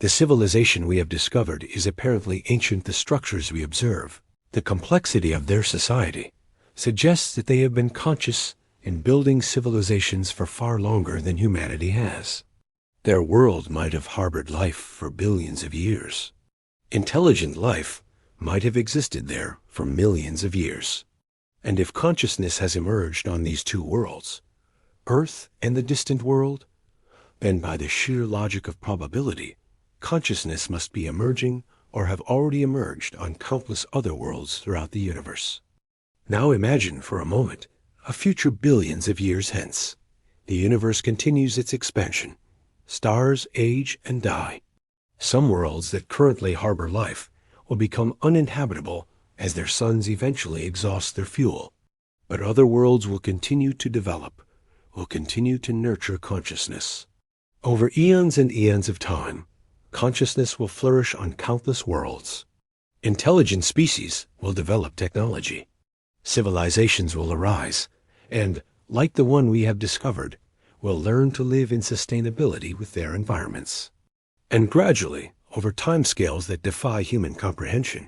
The civilization we have discovered is apparently ancient. The structures we observe, the complexity of their society, suggests that they have been conscious in building civilizations for far longer than humanity has. Their world might have harbored life for billions of years. Intelligent life might have existed there for millions of years. And if consciousness has emerged on these two worlds, Earth and the distant world, then by the sheer logic of probability, consciousness must be emerging or have already emerged on countless other worlds throughout the universe. Now imagine for a moment a future billions of years hence. The universe continues its expansion. Stars age and die. Some worlds that currently harbor life will become uninhabitable as their suns eventually exhaust their fuel. But other worlds will continue to develop, will continue to nurture consciousness. Over eons and eons of time, consciousness will flourish on countless worlds. Intelligent species will develop technology. Civilizations will arise, and, like the one we have discovered, will learn to live in sustainability with their environments. And gradually, over timescales that defy human comprehension,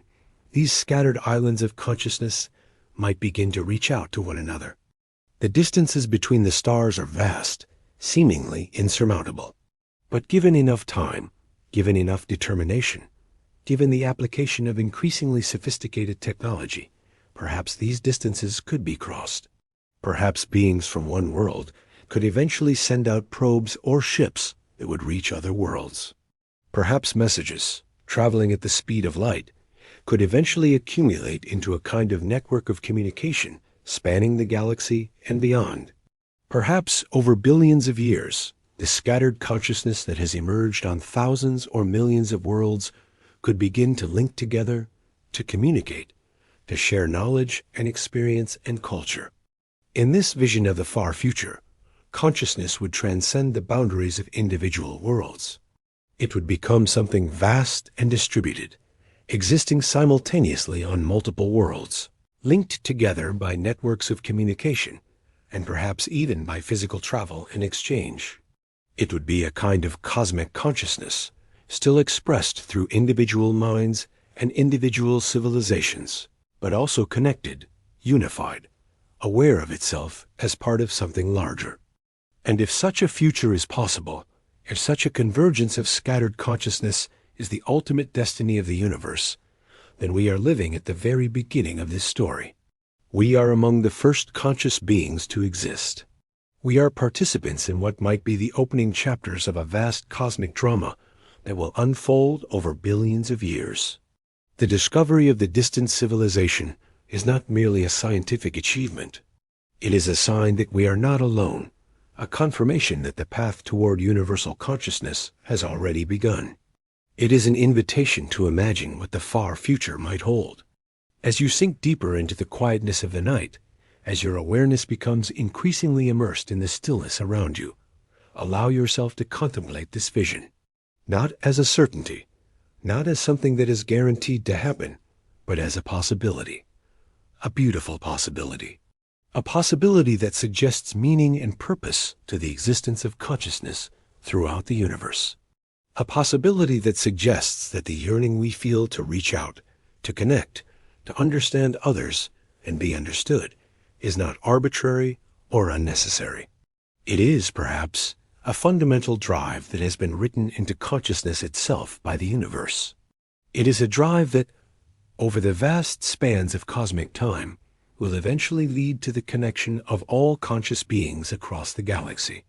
these scattered islands of consciousness might begin to reach out to one another. The distances between the stars are vast, seemingly insurmountable. But given enough time, given enough determination, given the application of increasingly sophisticated technology, perhaps these distances could be crossed. Perhaps beings from one world could eventually send out probes or ships that would reach other worlds. Perhaps messages, traveling at the speed of light, could eventually accumulate into a kind of network of communication spanning the galaxy and beyond. Perhaps over billions of years, the scattered consciousness that has emerged on thousands or millions of worlds could begin to link together, to communicate, to share knowledge and experience and culture. In this vision of the far future, consciousness would transcend the boundaries of individual worlds. It would become something vast and distributed, existing simultaneously on multiple worlds, linked together by networks of communication, and perhaps even by physical travel and exchange. It would be a kind of cosmic consciousness, still expressed through individual minds and individual civilizations, but also connected, unified, aware of itself as part of something larger. And if such a future is possible, if such a convergence of scattered consciousness is the ultimate destiny of the universe, then we are living at the very beginning of this story. We are among the first conscious beings to exist. We are participants in what might be the opening chapters of a vast cosmic drama that will unfold over billions of years. The discovery of the distant civilization is not merely a scientific achievement. It is a sign that we are not alone, a confirmation that the path toward universal consciousness has already begun. It is an invitation to imagine what the far future might hold. As you sink deeper into the quietness of the night, as your awareness becomes increasingly immersed in the stillness around you, allow yourself to contemplate this vision, not as a certainty, not as something that is guaranteed to happen, but as a possibility, a beautiful possibility, a possibility that suggests meaning and purpose to the existence of consciousness throughout the universe, a possibility that suggests that the yearning we feel to reach out, to connect, to understand others and be understood is not arbitrary or unnecessary. It is, perhaps, a fundamental drive that has been written into consciousness itself by the universe. It is a drive that, over the vast spans of cosmic time, will eventually lead to the connection of all conscious beings across the galaxy.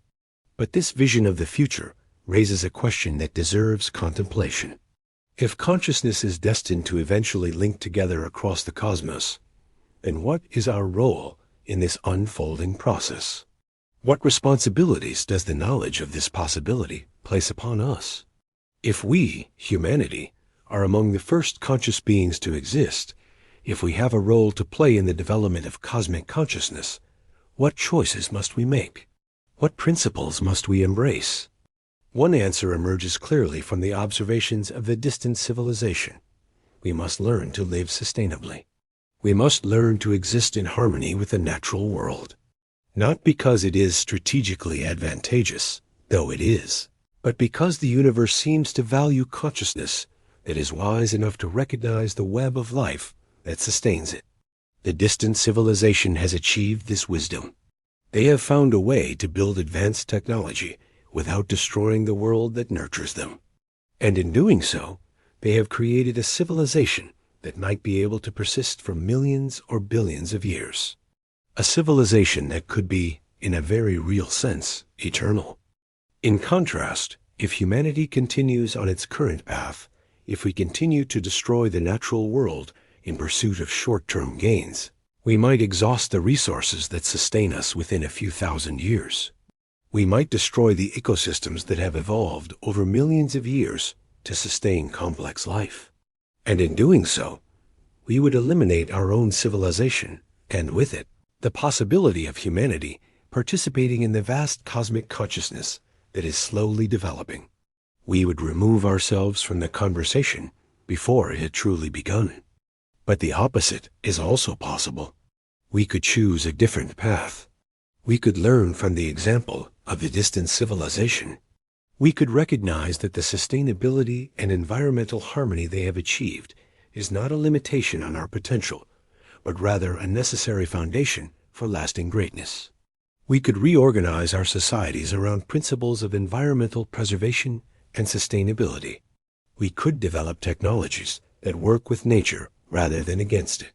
But this vision of the future raises a question that deserves contemplation. If consciousness is destined to eventually link together across the cosmos, then what is our role in this unfolding process? What responsibilities does the knowledge of this possibility place upon us? If we, humanity, are among the first conscious beings to exist, if we have a role to play in the development of cosmic consciousness, what choices must we make? What principles must we embrace? One answer emerges clearly from the observations of the distant civilization. We must learn to live sustainably. We must learn to exist in harmony with the natural world. Not because it is strategically advantageous, though it is, But because the universe seems to value consciousness that is wise enough to recognize the web of life that sustains it, the distant civilization has achieved this wisdom. They have found a way to build advanced technology without destroying the world that nurtures them. And in doing so, they have created a civilization that might be able to persist for millions or billions of years. A civilization that could be, in a very real sense, eternal. In contrast, if humanity continues on its current path, if we continue to destroy the natural world in pursuit of short-term gains, we might exhaust the resources that sustain us within a few thousand years. We might destroy the ecosystems that have evolved over millions of years to sustain complex life. And in doing so, we would eliminate our own civilization, and with it, the possibility of humanity participating in the vast cosmic consciousness that is slowly developing. We would remove ourselves from the conversation before it had truly begun. But the opposite is also possible. We could choose a different path. We could learn from the example of the distant civilization. We could recognize that the sustainability and environmental harmony they have achieved is not a limitation on our potential, but rather a necessary foundation for lasting greatness. We could reorganize our societies around principles of environmental preservation and sustainability. We could develop technologies that work with nature rather than against it.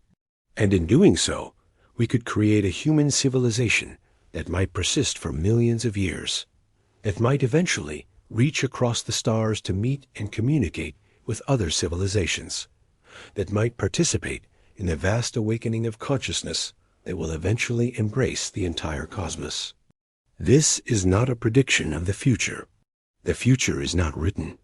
And in doing so, we could create a human civilization that might persist for millions of years, that might eventually reach across the stars to meet and communicate with other civilizations, that might participate in the vast awakening of consciousness that will eventually embrace the entire cosmos. This is not a prediction of the future. The future is not written.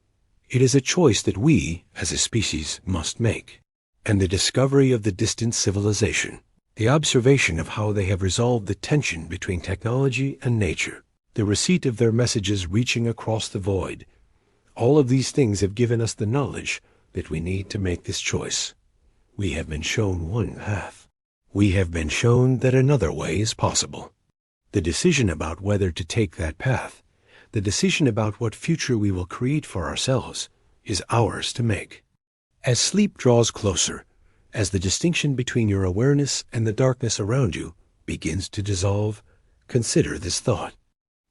It is a choice that we, as a species, must make. And the discovery of the distant civilization, the observation of how they have resolved the tension between technology and nature, the receipt of their messages reaching across the void, all of these things have given us the knowledge that we need to make this choice. We have been shown one path. We have been shown that another way is possible. The decision about whether to take that path, the decision about what future we will create for ourselves, is ours to make. As sleep draws closer, as the distinction between your awareness and the darkness around you begins to dissolve, consider this thought.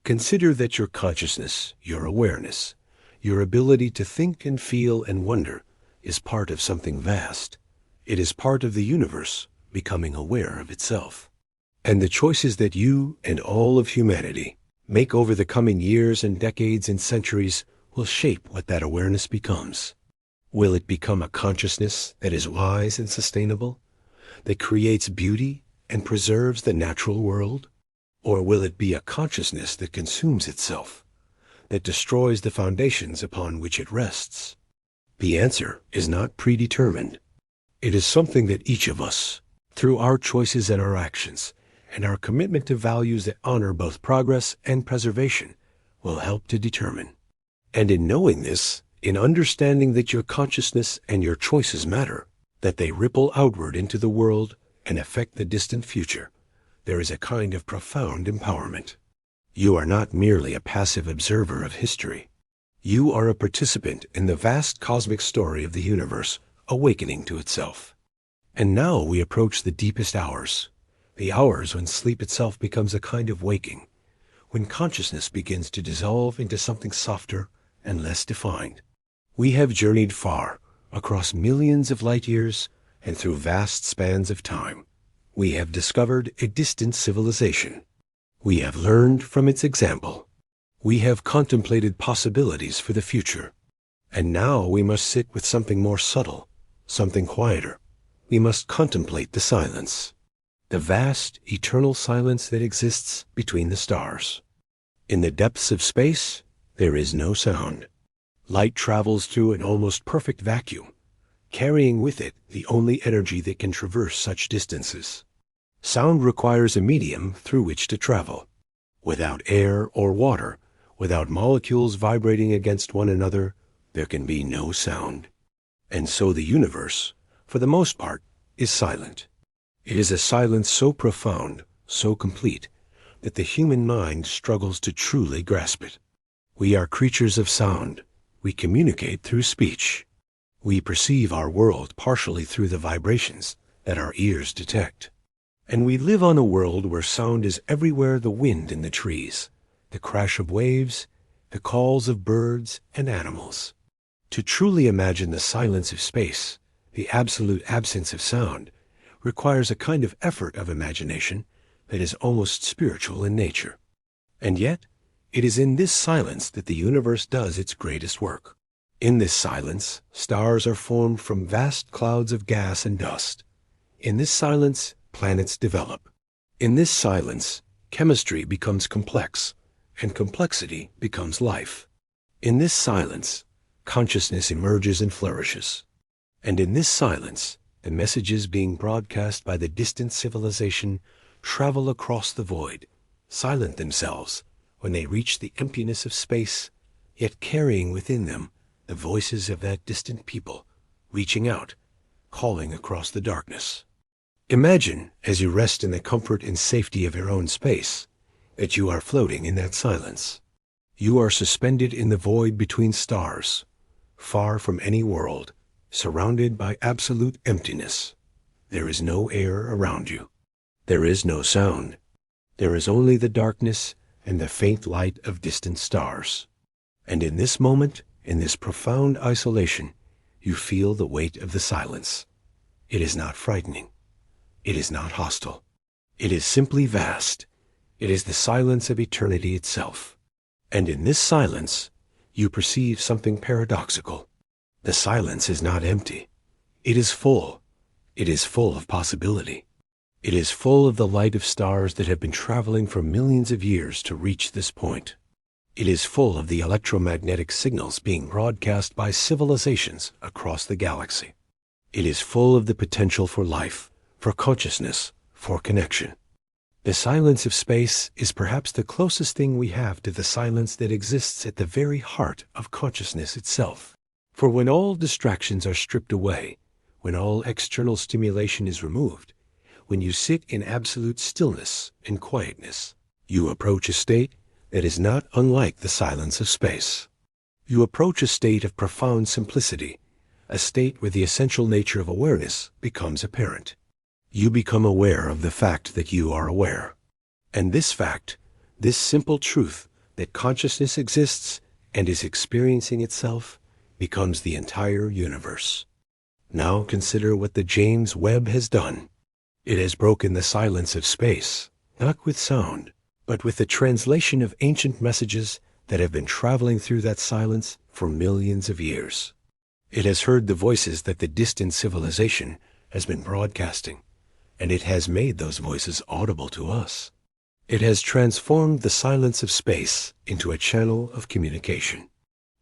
Consider that your consciousness, your awareness, your ability to think and feel and wonder is part of something vast. It is part of the universe becoming aware of itself. And the choices that you and all of humanity make over the coming years and decades and centuries will shape what that awareness becomes. Will it become a consciousness that is wise and sustainable, that creates beauty and preserves the natural world? Or will it be a consciousness that consumes itself, that destroys the foundations upon which it rests? The answer is not predetermined. It is something that each of us, through our choices and our actions, and our commitment to values that honor both progress and preservation, will help to determine. And in knowing this, in understanding that your consciousness and your choices matter, that they ripple outward into the world and affect the distant future, there is a kind of profound empowerment. You are not merely a passive observer of history. You are a participant in the vast cosmic story of the universe awakening to itself. And now we approach the deepest hours, the hours when sleep itself becomes a kind of waking, when consciousness begins to dissolve into something softer and less defined. We have journeyed far, across millions of light years and through vast spans of time. We have discovered a distant civilization. We have learned from its example. We have contemplated possibilities for the future. And now we must sit with something more subtle, something quieter. We must contemplate the silence, the vast, eternal silence that exists between the stars. In the depths of space, there is no sound. Light travels through an almost perfect vacuum, carrying with it the only energy that can traverse such distances. Sound requires a medium through which to travel. Without air or water, without molecules vibrating against one another, there can be no sound. And so the universe, for the most part, is silent. It is a silence so profound, so complete, that the human mind struggles to truly grasp it. We are creatures of sound. We communicate through speech. We perceive our world partially through the vibrations that our ears detect. And we live on a world where sound is everywhere: the wind in the trees, the crash of waves, the calls of birds and animals. To truly imagine the silence of space, the absolute absence of sound, requires a kind of effort of imagination that is almost spiritual in nature. And yet, it is in this silence that the universe does its greatest work. In this silence, stars are formed from vast clouds of gas and dust. In this silence, planets develop. In this silence, chemistry becomes complex, and complexity becomes life. In this silence, consciousness emerges and flourishes. And in this silence, the messages being broadcast by the distant civilization travel across the void, silent themselves when they reach the emptiness of space, yet carrying within them the voices of that distant people, reaching out, calling across the darkness. Imagine, as you rest in the comfort and safety of your own space, that you are floating in that silence. You are suspended in the void between stars, far from any world, surrounded by absolute emptiness. There is no air around you. There is no sound. There is only the darkness and the faint light of distant stars. And in this moment, in this profound isolation, you feel the weight of the silence. It is not frightening. It is not hostile. It is simply vast. It is the silence of eternity itself. And in this silence, you perceive something paradoxical. The silence is not empty. It is full. It is full of possibility. It is full of the light of stars that have been traveling for millions of years to reach this point. It is full of the electromagnetic signals being broadcast by civilizations across the galaxy. It is full of the potential for life, for consciousness, for connection. The silence of space is perhaps the closest thing we have to the silence that exists at the very heart of consciousness itself. For when all distractions are stripped away, when all external stimulation is removed, when you sit in absolute stillness and quietness, you approach a state that is not unlike the silence of space. You approach a state of profound simplicity, a state where the essential nature of awareness becomes apparent. You become aware of the fact that you are aware. And this fact, this simple truth that consciousness exists and is experiencing itself, becomes the entire universe. Now consider what the James Webb has done. It has broken the silence of space, not with sound, but with the translation of ancient messages that have been traveling through that silence for millions of years. It has heard the voices that the distant civilization has been broadcasting, and it has made those voices audible to us. It has transformed the silence of space into a channel of communication.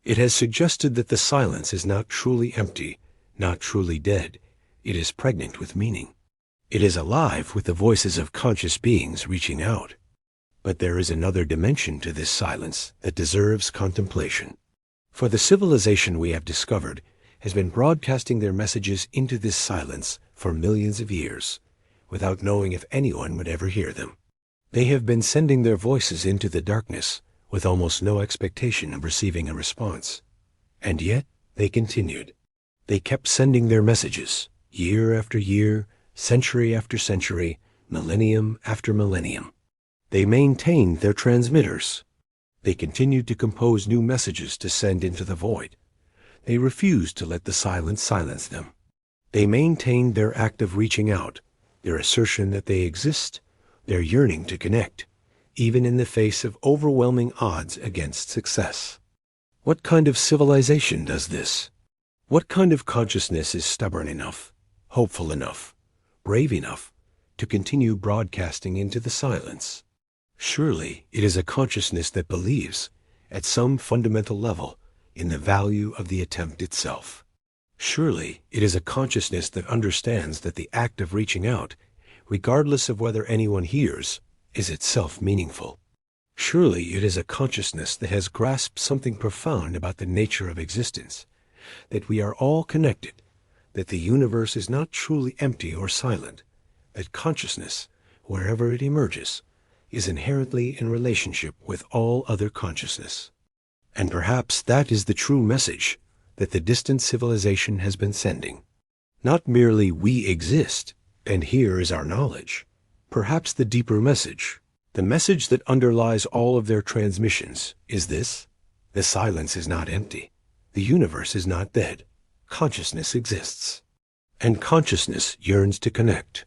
It has suggested that the silence is not truly empty, not truly dead. It is pregnant with meaning. It is alive with the voices of conscious beings reaching out. But there is another dimension to this silence that deserves contemplation. For the civilization we have discovered has been broadcasting their messages into this silence for millions of years, without knowing if anyone would ever hear them. They have been sending their voices into the darkness with almost no expectation of receiving a response. And yet, they continued. They kept sending their messages, year after year, century after century, millennium after millennium. They maintained their transmitters. They continued to compose new messages to send into the void. They refused to let the silence silence them. They maintained their act of reaching out, their assertion that they exist, their yearning to connect, even in the face of overwhelming odds against success. What kind of civilization does this? What kind of consciousness is stubborn enough, hopeful enough, brave enough to continue broadcasting into the silence? Surely it is a consciousness that believes, at some fundamental level, in the value of the attempt itself. Surely it is a consciousness that understands that the act of reaching out, regardless of whether anyone hears, is itself meaningful. Surely it is a consciousness that has grasped something profound about the nature of existence, that we are all connected, that the universe is not truly empty or silent, that consciousness, wherever it emerges, is inherently in relationship with all other consciousness. And perhaps that is the true message that the distant civilization has been sending. Not merely we exist, and here is our knowledge. Perhaps the deeper message, the message that underlies all of their transmissions, is this: the silence is not empty. The universe is not dead. Consciousness exists. And consciousness yearns to connect.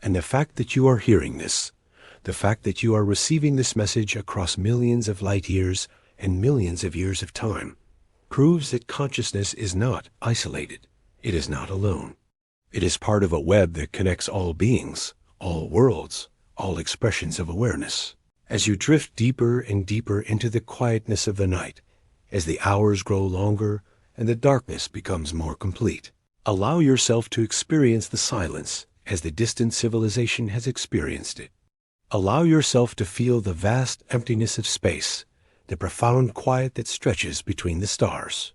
And the fact that you are hearing this, the fact that you are receiving this message across millions of light years and millions of years of time, proves that consciousness is not isolated. It is not alone. It is part of a web that connects all beings, all worlds, all expressions of awareness. As you drift deeper and deeper into the quietness of the night, as the hours grow longer and the darkness becomes more complete, allow yourself to experience the silence as the distant civilization has experienced it. Allow yourself to feel the vast emptiness of space, the profound quiet that stretches between the stars.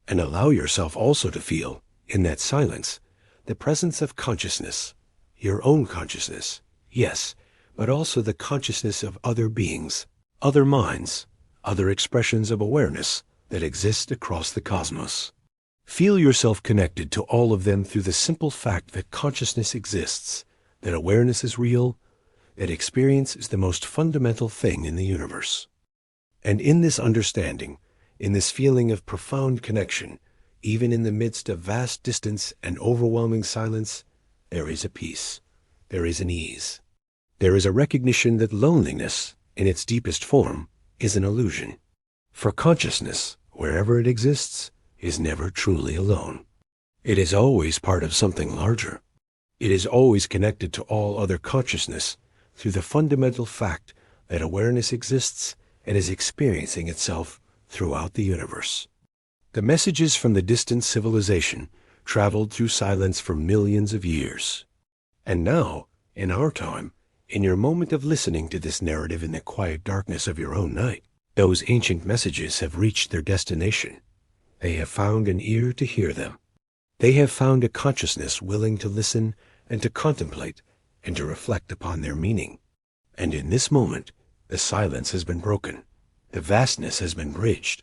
And allow yourself also to feel, in that silence, the presence of consciousness, your own consciousness, yes, but also the consciousness of other beings, other minds, other expressions of awareness that exist across the cosmos. Feel yourself connected to all of them through the simple fact that consciousness exists, that awareness is real, that experience is the most fundamental thing in the universe. And in this understanding, in this feeling of profound connection, even in the midst of vast distance and overwhelming silence, there is a peace, there is an ease. There is a recognition that loneliness, in its deepest form, is an illusion. For consciousness, wherever it exists, is never truly alone. It is always part of something larger. It is always connected to all other consciousness through the fundamental fact that awareness exists and is experiencing itself throughout the universe. The messages from the distant civilization traveled through silence for millions of years. And now, in our time, in your moment of listening to this narrative in the quiet darkness of your own night, those ancient messages have reached their destination. They have found an ear to hear them. They have found a consciousness willing to listen and to contemplate and to reflect upon their meaning. And in this moment, the silence has been broken. The vastness has been bridged.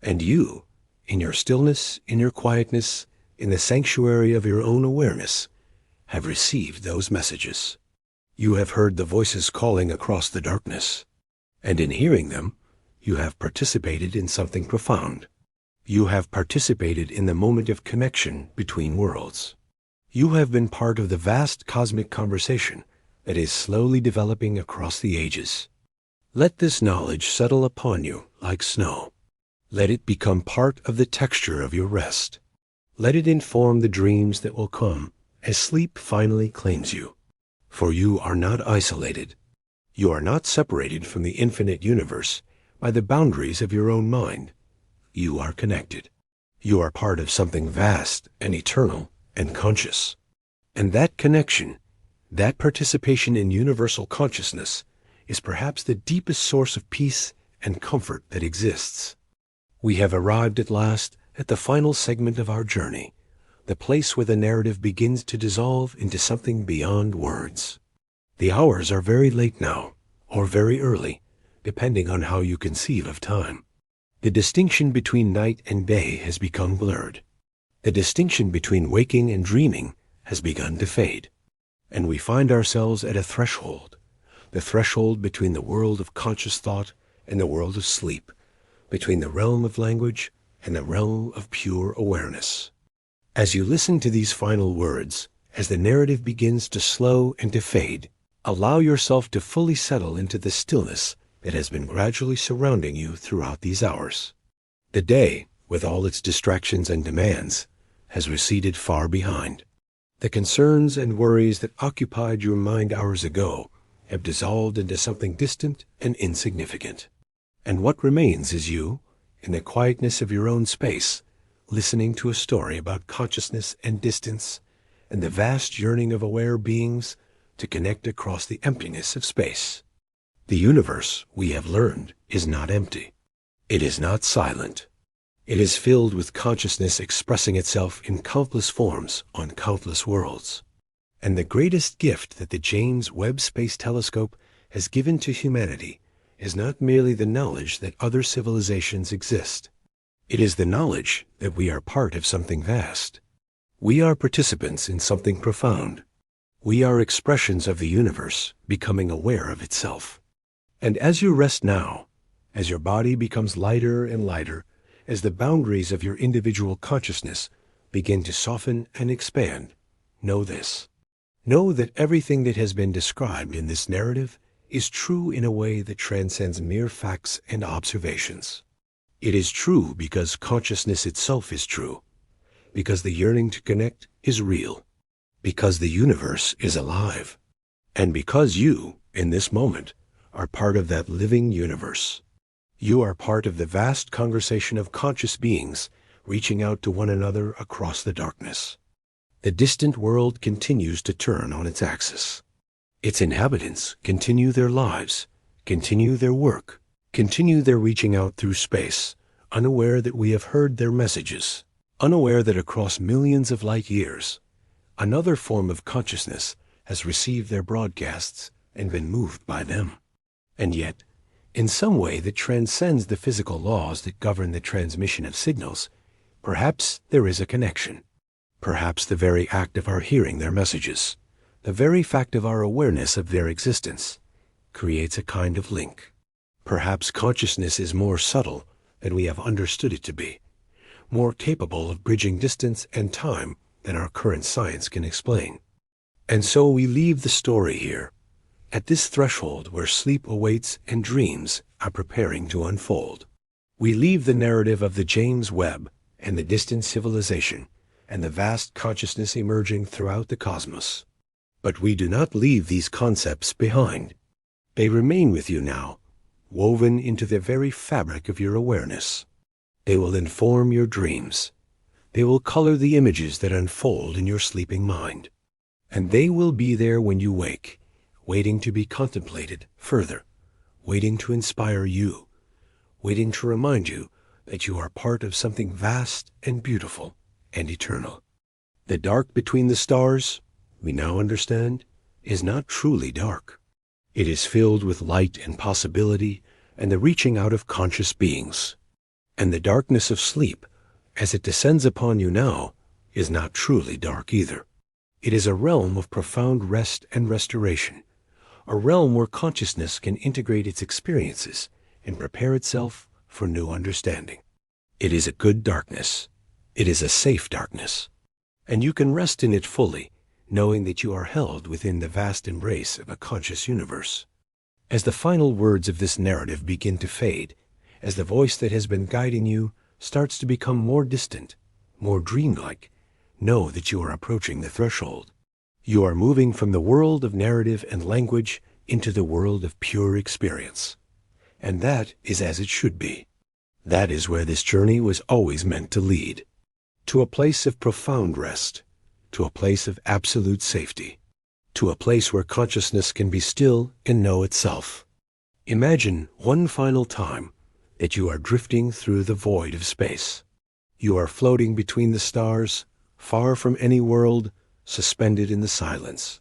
And you, in your stillness, in your quietness, in the sanctuary of your own awareness, have received those messages. You have heard the voices calling across the darkness. And in hearing them, you have participated in something profound. You have participated in the moment of connection between worlds. You have been part of the vast cosmic conversation that is slowly developing across the ages. Let this knowledge settle upon you like snow. Let it become part of the texture of your rest. Let it inform the dreams that will come as sleep finally claims you. For you are not isolated. You are not separated from the infinite universe by the boundaries of your own mind. You are connected. You are part of something vast and eternal and conscious. And that connection, that participation in universal consciousness, is perhaps the deepest source of peace and comfort that exists. We have arrived at last at the final segment of our journey, the place where the narrative begins to dissolve into something beyond words. The hours are very late now, or very early, depending on how you conceive of time. The distinction between night and day has become blurred. The distinction between waking and dreaming has begun to fade. And we find ourselves at a threshold, the threshold between the world of conscious thought and the world of sleep, between the realm of language and the realm of pure awareness. As you listen to these final words, as the narrative begins to slow and to fade, allow yourself to fully settle into the stillness that has been gradually surrounding you throughout these hours. The day, with all its distractions and demands, has receded far behind. The concerns and worries that occupied your mind hours ago have dissolved into something distant and insignificant. And what remains is you, in the quietness of your own space, listening to a story about consciousness and distance and the vast yearning of aware beings to connect across the emptiness of space. The universe, we have learned, is not empty. It is not silent. It is filled with consciousness expressing itself in countless forms on countless worlds. And the greatest gift that the James Webb Space Telescope has given to humanity is not merely the knowledge that other civilizations exist. It is the knowledge that we are part of something vast. We are participants in something profound. We are expressions of the universe becoming aware of itself. And as you rest now, as your body becomes lighter and lighter, as the boundaries of your individual consciousness begin to soften and expand, know this. Know that everything that has been described in this narrative is true in a way that transcends mere facts and observations. It is true because consciousness itself is true, because the yearning to connect is real, because the universe is alive, and because you, in this moment, are part of that living universe. You are part of the vast conversation of conscious beings reaching out to one another across the darkness. The distant world continues to turn on its axis. Its inhabitants continue their lives, continue their work, continue their reaching out through space, unaware that we have heard their messages, unaware that across millions of light years, another form of consciousness has received their broadcasts and been moved by them. And yet, in some way that transcends the physical laws that govern the transmission of signals, perhaps there is a connection. Perhaps the very act of our hearing their messages, the very fact of our awareness of their existence, creates a kind of link. Perhaps consciousness is more subtle than we have understood it to be, more capable of bridging distance and time than our current science can explain. And so we leave the story here, at this threshold where sleep awaits and dreams are preparing to unfold. We leave the narrative of the James Webb and the distant civilization and the vast consciousness emerging throughout the cosmos. But we do not leave these concepts behind. They remain with you now, woven into the very fabric of your awareness. They will inform your dreams. They will color the images that unfold in your sleeping mind. And they will be there when you wake, waiting to be contemplated further, waiting to inspire you, waiting to remind you that you are part of something vast and beautiful and eternal. The dark between the stars, we now understand, is not truly dark. It is filled with light and possibility and the reaching out of conscious beings. And the darkness of sleep, as it descends upon you now, is not truly dark either. It is a realm of profound rest and restoration, a realm where consciousness can integrate its experiences and prepare itself for new understanding. It is a good darkness. It is a safe darkness. And you can rest in it fully, knowing that you are held within the vast embrace of a conscious universe. As the final words of this narrative begin to fade, as the voice that has been guiding you starts to become more distant, more dreamlike, know that you are approaching the threshold. You are moving from the world of narrative and language into the world of pure experience. And that is as it should be. That is where this journey was always meant to lead. To a place of profound rest, to a place of absolute safety, to a place where consciousness can be still and know itself. Imagine one final time that you are drifting through the void of space. You are floating between the stars, far from any world, suspended in the silence.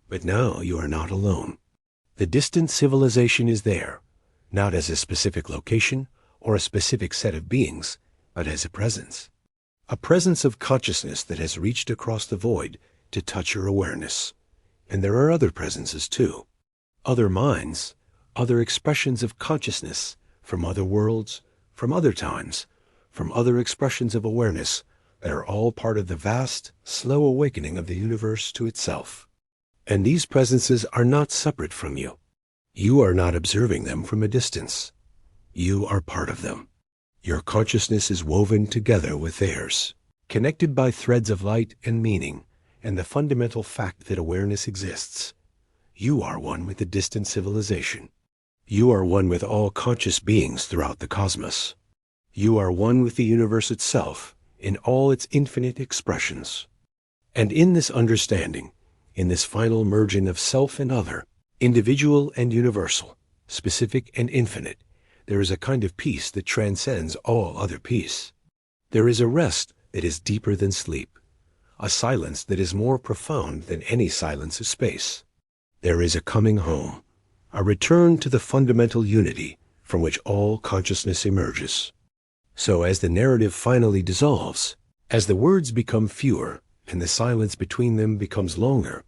But now you are not alone. The distant civilization is there, not as a specific location or a specific set of beings, but as a presence of consciousness that has reached across the void to touch your awareness. And there are other presences too, other minds, other expressions of consciousness from other worlds, from other times, from other expressions of awareness that are all part of the vast, slow awakening of the universe to itself. And these presences are not separate from you. You are not observing them from a distance. You are part of them. Your consciousness is woven together with theirs, connected by threads of light and meaning, and the fundamental fact that awareness exists. You are one with the distant civilization. You are one with all conscious beings throughout the cosmos. You are one with the universe itself in all its infinite expressions. And in this understanding, in this final merging of self and other, individual and universal, specific and infinite, there is a kind of peace that transcends all other peace. There is a rest that is deeper than sleep, a silence that is more profound than any silence of space. There is a coming home, a return to the fundamental unity from which all consciousness emerges. So as the narrative finally dissolves, as the words become fewer and the silence between them becomes longer,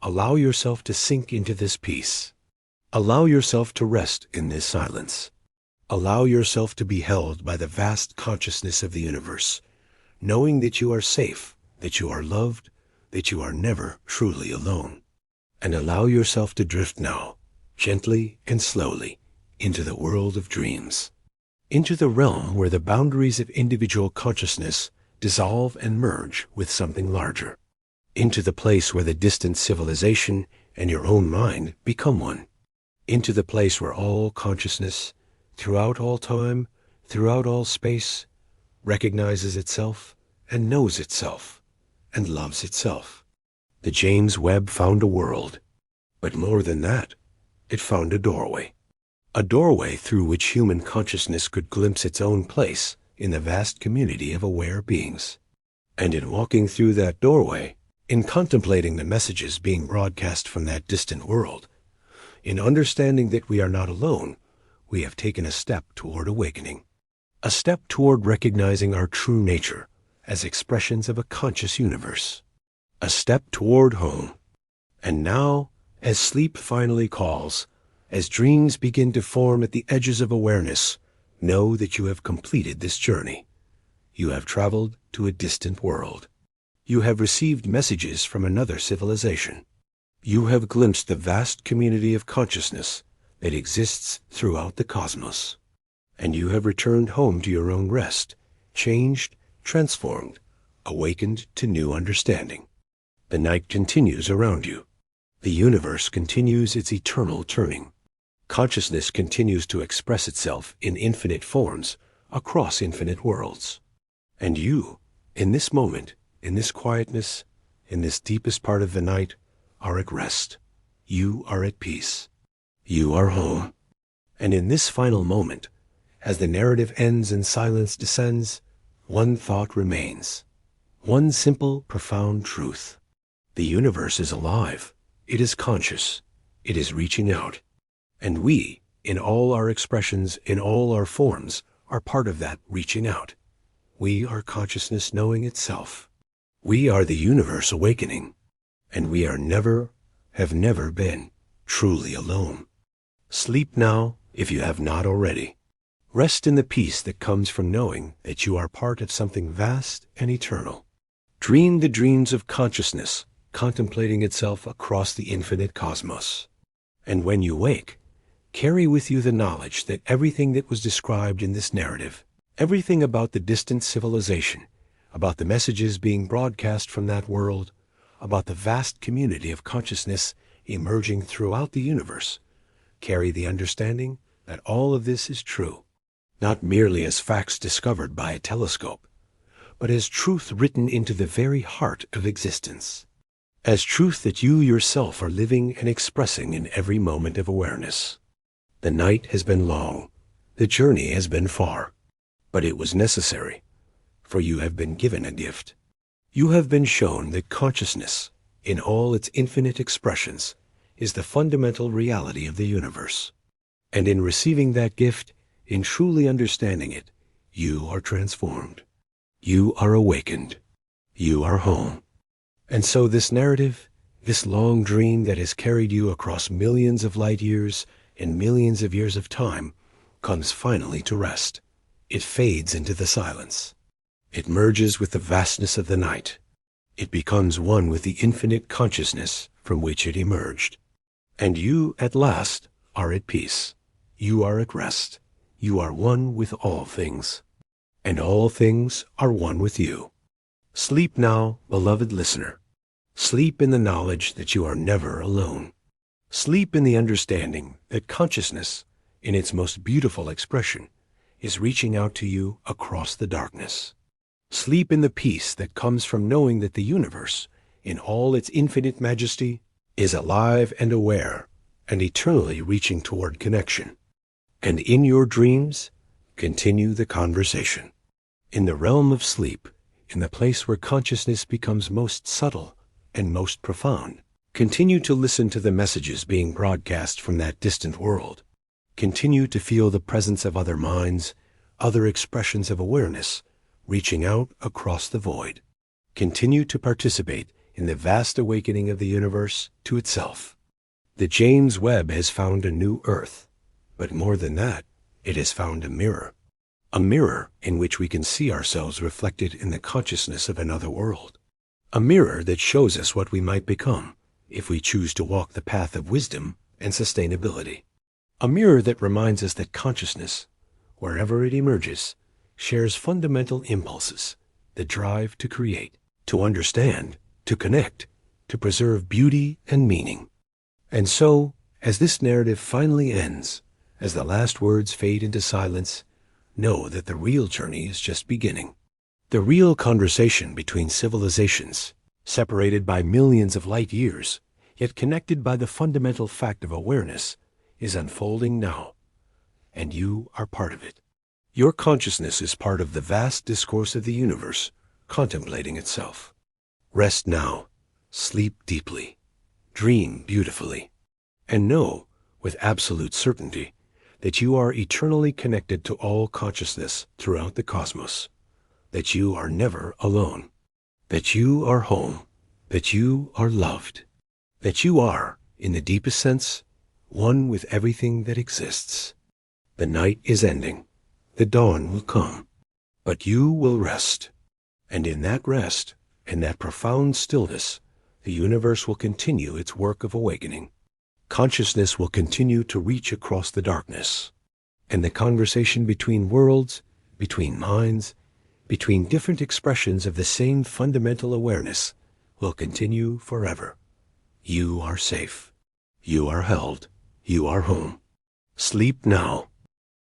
allow yourself to sink into this peace. Allow yourself to rest in this silence. Allow yourself to be held by the vast consciousness of the universe, knowing that you are safe, that you are loved, that you are never truly alone. And allow yourself to drift now, gently and slowly, into the world of dreams, into the realm where the boundaries of individual consciousness dissolve and merge with something larger, into the place where the distant civilization and your own mind become one, into the place where all consciousness, throughout all time, throughout all space, recognizes itself and knows itself and loves itself. The James Webb found a world, but more than that, it found a doorway through which human consciousness could glimpse its own place in the vast community of aware beings. And in walking through that doorway, in contemplating the messages being broadcast from that distant world, in understanding that we are not alone, we have taken a step toward awakening, a step toward recognizing our true nature as expressions of a conscious universe, a step toward home. And now, as sleep finally calls, as dreams begin to form at the edges of awareness, know that you have completed this journey. You have traveled to a distant world. You have received messages from another civilization. You have glimpsed the vast community of consciousness that exists throughout the cosmos. And you have returned home to your own rest, changed, transformed, awakened to new understanding. The night continues around you. The universe continues its eternal turning. Consciousness continues to express itself in infinite forms across infinite worlds. And you, in this moment, in this quietness, in this deepest part of the night, are at rest. You are at peace. You are home. And in this final moment, as the narrative ends and silence descends, one thought remains. One simple, profound truth. The universe is alive. It is conscious. It is reaching out. And we, in all our expressions, in all our forms, are part of that reaching out. We are consciousness knowing itself. We are the universe awakening. And we are never, have never been, truly alone. Sleep now, if you have not already. Rest in the peace that comes from knowing that you are part of something vast and eternal. Dream the dreams of consciousness, contemplating itself across the infinite cosmos. And when you wake, carry with you the knowledge that everything that was described in this narrative, everything about the distant civilization, about the messages being broadcast from that world, about the vast community of consciousness emerging throughout the universe, carry the understanding that all of this is true, not merely as facts discovered by a telescope, but as truth written into the very heart of existence, as truth that you yourself are living and expressing in every moment of awareness. The night has been long, the journey has been far, but it was necessary, for you have been given a gift. You have been shown that consciousness, in all its infinite expressions, is the fundamental reality of the universe. And in receiving that gift, in truly understanding it, you are transformed. You are awakened. You are home. And so this narrative, this long dream that has carried you across millions of light years and millions of years of time, comes finally to rest. It fades into the silence. It merges with the vastness of the night. It becomes one with the infinite consciousness from which it emerged. And you, at last, are at peace. You are at rest. You are one with all things. And all things are one with you. Sleep now, beloved listener. Sleep in the knowledge that you are never alone. Sleep in the understanding that consciousness, in its most beautiful expression, is reaching out to you across the darkness. Sleep in the peace that comes from knowing that the universe, in all its infinite majesty, is alive and aware, and eternally reaching toward connection. And in your dreams, continue the conversation. In the realm of sleep, in the place where consciousness becomes most subtle and most profound, Continue to listen to the messages being broadcast from that distant world. Continue to feel the presence of other minds, other expressions of awareness, reaching out across the void. Continue to participate in the vast awakening of the universe to itself. The James Webb has found a new Earth, but more than that, it has found a mirror in which we can see ourselves reflected in the consciousness of another world, a mirror that shows us what we might become if we choose to walk the path of wisdom and sustainability, a mirror that reminds us that consciousness, wherever it emerges, shares fundamental impulses, the drive to create, to understand, to connect, to preserve beauty and meaning. And so, as this narrative finally ends, as the last words fade into silence, know that the real journey is just beginning. The real conversation between civilizations, separated by millions of light years, yet connected by the fundamental fact of awareness, is unfolding now, and you are part of it. Your consciousness is part of the vast discourse of the universe, contemplating itself. Rest now, sleep deeply, dream beautifully, and know with absolute certainty that you are eternally connected to all consciousness throughout the cosmos, that you are never alone, that you are home, that you are loved, that you are, in the deepest sense, one with everything that exists. The night is ending, the dawn will come, but you will rest, and in that rest, in that profound stillness, the universe will continue its work of awakening. Consciousness will continue to reach across the darkness, and the conversation between worlds, between minds, between different expressions of the same fundamental awareness will continue forever. You are safe. You are held. You are home. Sleep now.